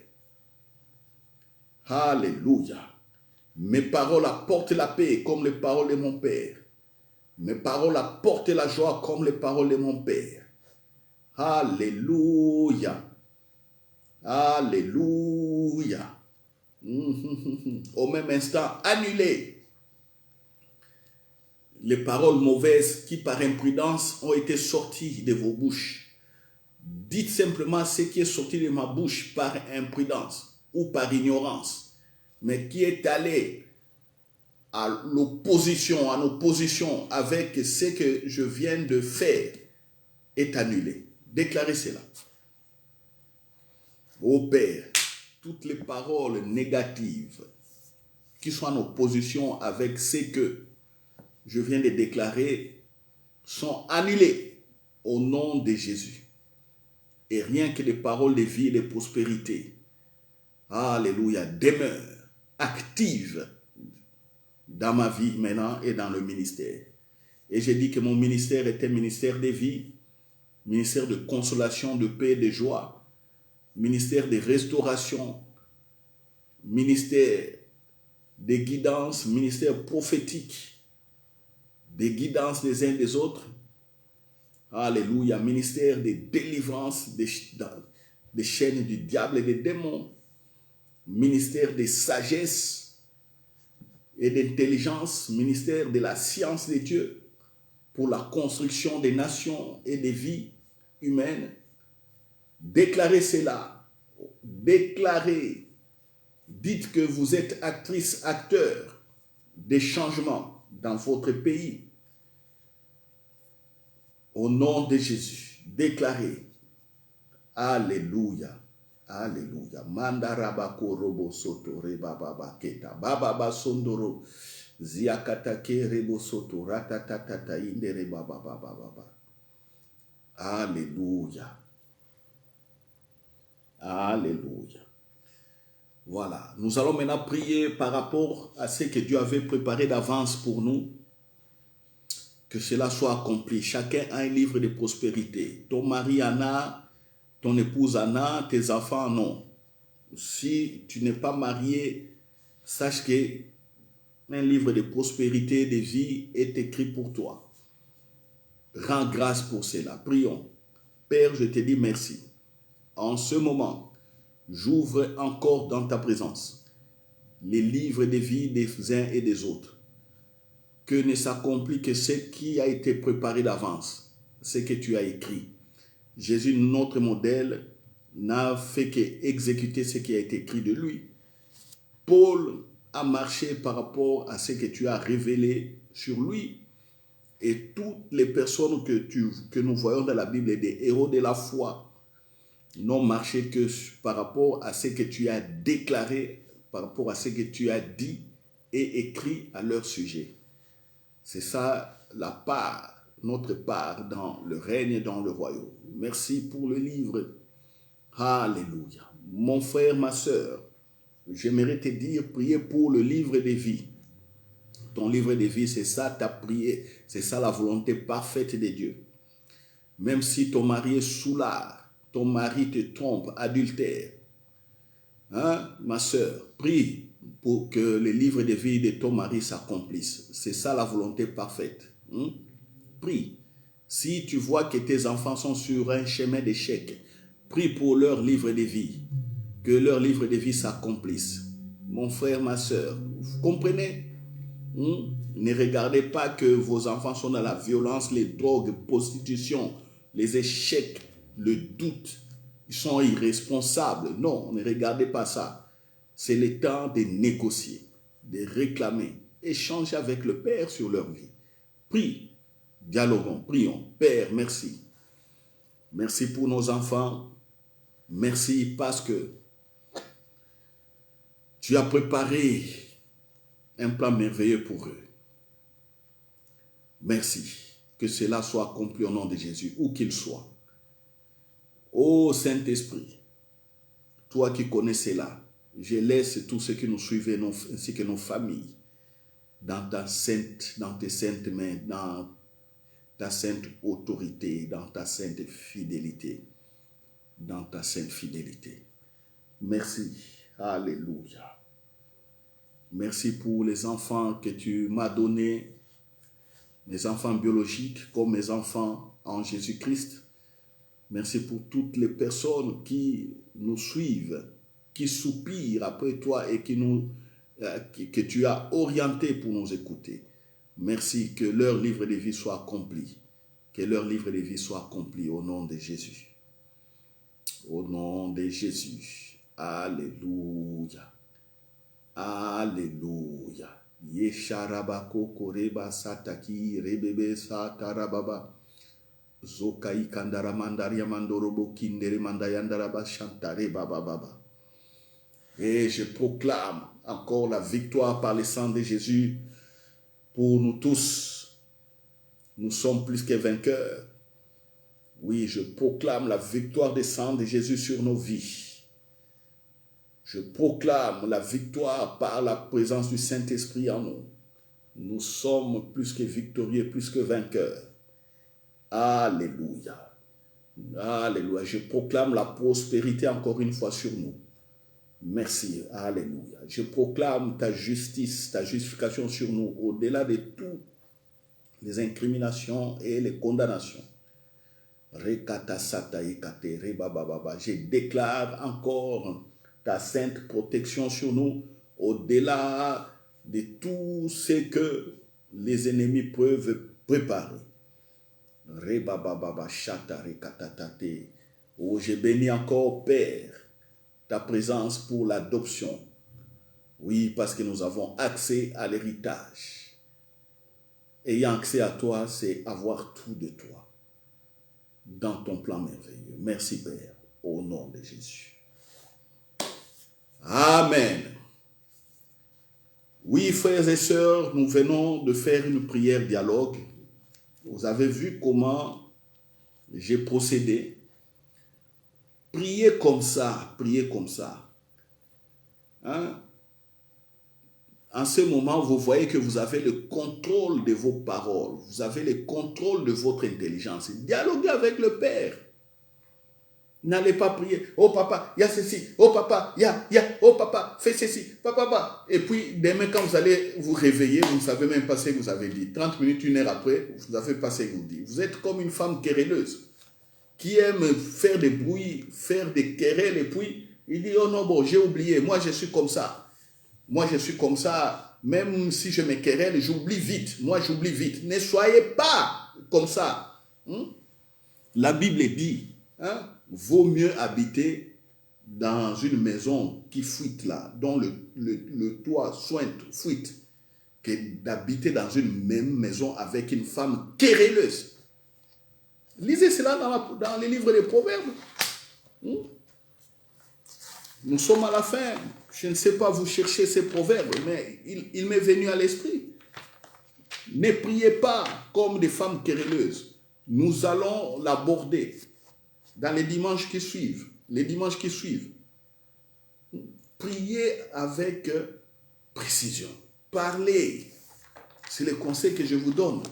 Alléluia. Mes paroles apportent la paix comme les paroles de mon Père. Mes paroles apportent la joie comme les paroles de mon Père. Alléluia. Alléluia. Au même instant, annulez les paroles mauvaises qui par imprudence ont été sorties de vos bouches. Dites simplement ce qui est sorti de ma bouche par imprudence ou par ignorance, mais qui est allé en opposition avec ce que je viens de faire, est annulé. Déclarez cela. Ô Père, toutes les paroles négatives qui sont en opposition avec ce que je viens de déclarer sont annulées au nom de Jésus. Et rien que les paroles de vie et de prospérité, alléluia, demeurent actives dans ma vie maintenant et dans le ministère. Et j'ai dit que mon ministère est un ministère de vie, ministère de consolation, de paix, de joie, ministère de restauration, ministère de guidance, ministère prophétique, de guidance des uns des autres. Alléluia, ministère de délivrance des chaînes du diable et des démons, ministère de sagesse et d'intelligence, ministère de la science de Dieu pour la construction des nations et des vies humaines. Déclarez cela, déclarez, dites que vous êtes actrice, acteur des changements dans votre pays. Au nom de Jésus, déclarez. Alléluia. Alléluia. Mandarabako robo soto rebaba keta. Bababa sondoro. Ziakatake rebo soto. Ratatatata inde rebaba baba. Alléluia. Alléluia. Voilà. Nous allons maintenant prier par rapport à ce que Dieu avait préparé d'avance pour nous. Que cela soit accompli. Chacun a un livre de prospérité. Ton mari en a, ton épouse en a, tes enfants en ont. Si tu n'es pas marié, sache que un livre de prospérité, de vie est écrit pour toi. Rends grâce pour cela. Prions. Père, je te dis merci. En ce moment, j'ouvre encore dans ta présence les livres de vie des uns et des autres. Que ne s'accomplit que ce qui a été préparé d'avance, ce que tu as écrit. Jésus, notre modèle, n'a fait qu'exécuter ce qui a été écrit de lui. Paul a marché par rapport à ce que tu as révélé sur lui. Et toutes les personnes que nous voyons dans la Bible, des héros de la foi, n'ont marché que par rapport à ce que tu as déclaré, par rapport à ce que tu as dit et écrit à leur sujet. C'est ça la part, notre part dans le règne et dans le royaume. Merci pour le livre. Alléluia. Mon frère, ma soeur, j'aimerais te dire, prier pour le livre de vie. Ton livre de vie, c'est ça ta prière, c'est ça la volonté parfaite de Dieu. Même si ton mari est soulard, ton mari te trompe, adultère, hein, ma soeur, prie pour que le livre de vie de ton mari s'accomplisse. C'est ça la volonté parfaite. Prie. Si tu vois que tes enfants sont sur un chemin d'échec, prie pour leur livre de vie. Que leur livre de vie s'accomplisse. Mon frère, ma soeur, vous comprenez? Ne regardez pas que vos enfants sont dans la violence, les drogues, la prostitution, les échecs, le doute. Ils sont irresponsables. Non, ne regardez pas ça. C'est le temps de négocier, de réclamer, échanger avec le Père sur leur vie. Prie, dialoguons, prions. Père, merci. Merci pour nos enfants. Merci parce que tu as préparé un plan merveilleux pour eux. Merci. Que cela soit accompli au nom de Jésus, où qu'il soit. Ô Saint-Esprit, toi qui connais cela, je laisse tous ceux qui nous suivent ainsi que nos familles dans tes saintes mains, dans ta sainte autorité, dans ta sainte fidélité, dans ta sainte fidélité. Merci. Alléluia. Merci pour les enfants que tu m'as donnés, mes enfants biologiques comme mes enfants en Jésus-Christ. Merci pour toutes les personnes qui nous suivent, qui soupirent après toi et que tu as orienté pour nous écouter. Merci que leur livre de vie soit accompli. Que leur livre de vie soit accompli au nom de Jésus. Au nom de Jésus. Alléluia. Alléluia. Yesharabako koreba sataki rebebe satarababa. Zokai kandara mandaria mandorobo kindere mandayandaraba chantare baba baba. Et je proclame encore la victoire par le sang de Jésus pour nous tous. Nous sommes plus que vainqueurs. Oui, je proclame la victoire des sang de Jésus sur nos vies. Je proclame la victoire par la présence du Saint-Esprit en nous. Nous sommes plus que victorieux, plus que vainqueurs. Alléluia. Alléluia. Je proclame la prospérité encore une fois sur nous. Merci. Alléluia. Je proclame ta justice, ta justification sur nous, au-delà de toutes les incriminations et les condamnations. Je déclare encore ta sainte protection sur nous, au-delà de tout ce que les ennemis peuvent préparer. Oh, je bénis encore, Père, ta présence pour l'adoption. Oui, parce que nous avons accès à l'héritage. Ayant accès à toi, c'est avoir tout de toi dans ton plan merveilleux. Merci, Père, au nom de Jésus. Amen. Oui, frères et sœurs, nous venons de faire une prière dialogue. Vous avez vu comment j'ai procédé. Priez comme ça, priez comme ça. Hein? En ce moment, vous voyez que vous avez le contrôle de vos paroles. Vous avez le contrôle de votre intelligence. Dialoguez avec le Père. N'allez pas prier. Oh papa, il y a ceci. Oh papa, il y a. Oh papa, fais ceci. Papa. Et puis, demain, quand vous allez vous réveiller, vous ne savez même pas ce que vous avez dit. 30 minutes, 1 heure après, vous n'avez pas ce que vous dites. Vous êtes comme une femme querelleuse qui aime faire des bruits, faire des querelles. Et puis, il dit, oh non, bon, j'ai oublié. Moi, je suis comme ça. Moi, je suis comme ça. Même si je me querelle, j'oublie vite. Moi, j'oublie vite. Ne soyez pas comme ça. La Bible dit, vaut mieux habiter dans une maison qui fuite là, dont le toit fuite, que d'habiter dans une même maison avec une femme querelleuse. Lisez cela dans les livres des Proverbes. Nous sommes à la fin. Je ne sais pas, vous cherchez ces proverbes, mais il m'est venu à l'esprit. Ne priez pas comme des femmes querelleuses. Nous allons l'aborder dans les dimanches qui suivent. Priez avec précision. Parlez. C'est le conseil que je vous donne.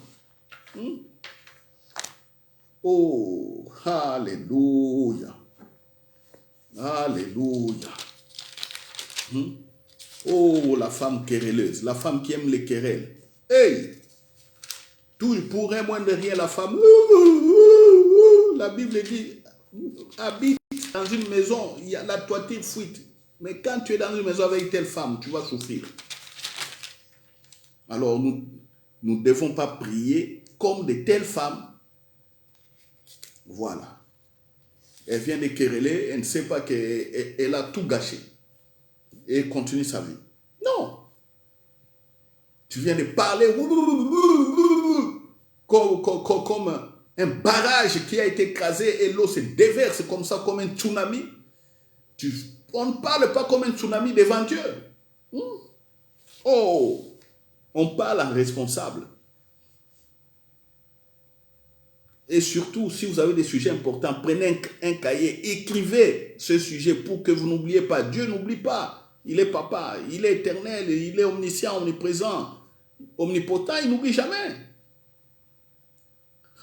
Oh, alléluia. Alléluia. Oh, la femme querelleuse, la femme qui aime les querelles. Hey! Tout pour un moins de rien, la femme. La Bible dit, habite dans une maison, il y a la toiture fuite. Mais quand tu es dans une maison avec telle femme, tu vas souffrir. Alors, nous ne devons pas prier comme de telles femmes. Voilà. Elle vient de quereller, elle ne sait pas qu'elle a tout gâché. Et elle continue sa vie. Non. Tu viens de parler comme un barrage qui a été écrasé et l'eau se déverse comme ça, comme un tsunami. On ne parle pas comme un tsunami devant Dieu. Oh, on parle en responsable. Et surtout, si vous avez des sujets importants, prenez un cahier, écrivez ce sujet pour que vous n'oubliez pas. Dieu n'oublie pas. Il est papa, il est éternel, il est omniscient, omniprésent. omnipotent, il n'oublie jamais.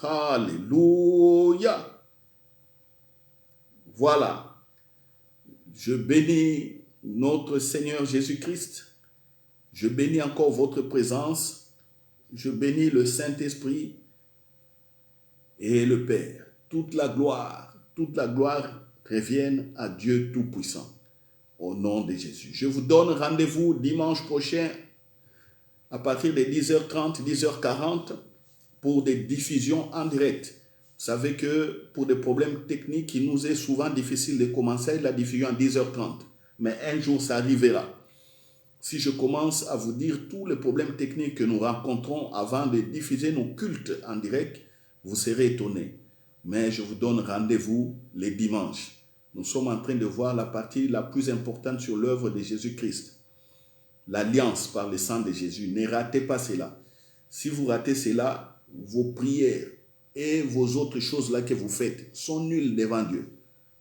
Alléluia. Voilà. Je bénis notre Seigneur Jésus-Christ. Je bénis encore votre présence. Je bénis le Saint-Esprit et le Père. Toute la gloire revienne à Dieu Tout-Puissant. Au nom de Jésus. Je vous donne rendez-vous dimanche prochain à partir de 10h30, 10h40 pour des diffusions en direct. Vous savez que pour des problèmes techniques, il nous est souvent difficile de commencer la diffusion à 10h30. Mais un jour, ça arrivera. Si je commence à vous dire tous les problèmes techniques que nous rencontrons avant de diffuser nos cultes en direct, vous serez étonnés. Mais je vous donne rendez-vous les dimanches. Nous sommes en train de voir la partie la plus importante sur l'œuvre de Jésus-Christ. L'alliance par le sang de Jésus. Ne ratez pas cela. Si vous ratez cela, vos prières et vos autres choses là que vous faites sont nulles devant Dieu.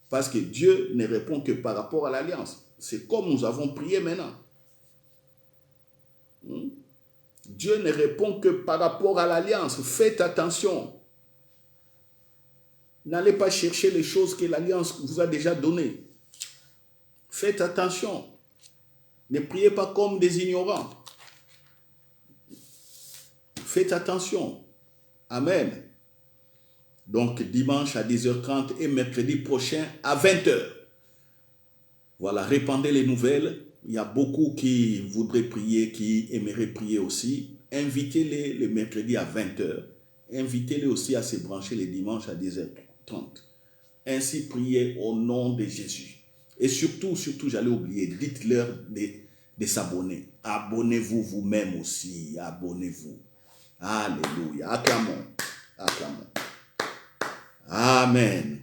Parce que Dieu ne répond que par rapport à l'alliance. C'est comme nous avons prié maintenant. Dieu ne répond que par rapport à l'alliance. Faites attention. N'allez pas chercher les choses que l'alliance vous a déjà données. Faites attention. Ne priez pas comme des ignorants. Faites attention. Amen. Donc dimanche à 10h30 et mercredi prochain à 20h. Voilà, répandez les nouvelles. Il y a beaucoup qui voudraient prier, qui aimeraient prier aussi. Invitez-les le mercredi à 20h. Invitez-les aussi à se brancher les dimanches à 10h30. Ainsi priez au nom de Jésus. Et surtout, j'allais oublier, dites-leur de s'abonner. Abonnez-vous vous-même aussi. Abonnez-vous. Alléluia. Acclamons. Acclamons. Amen.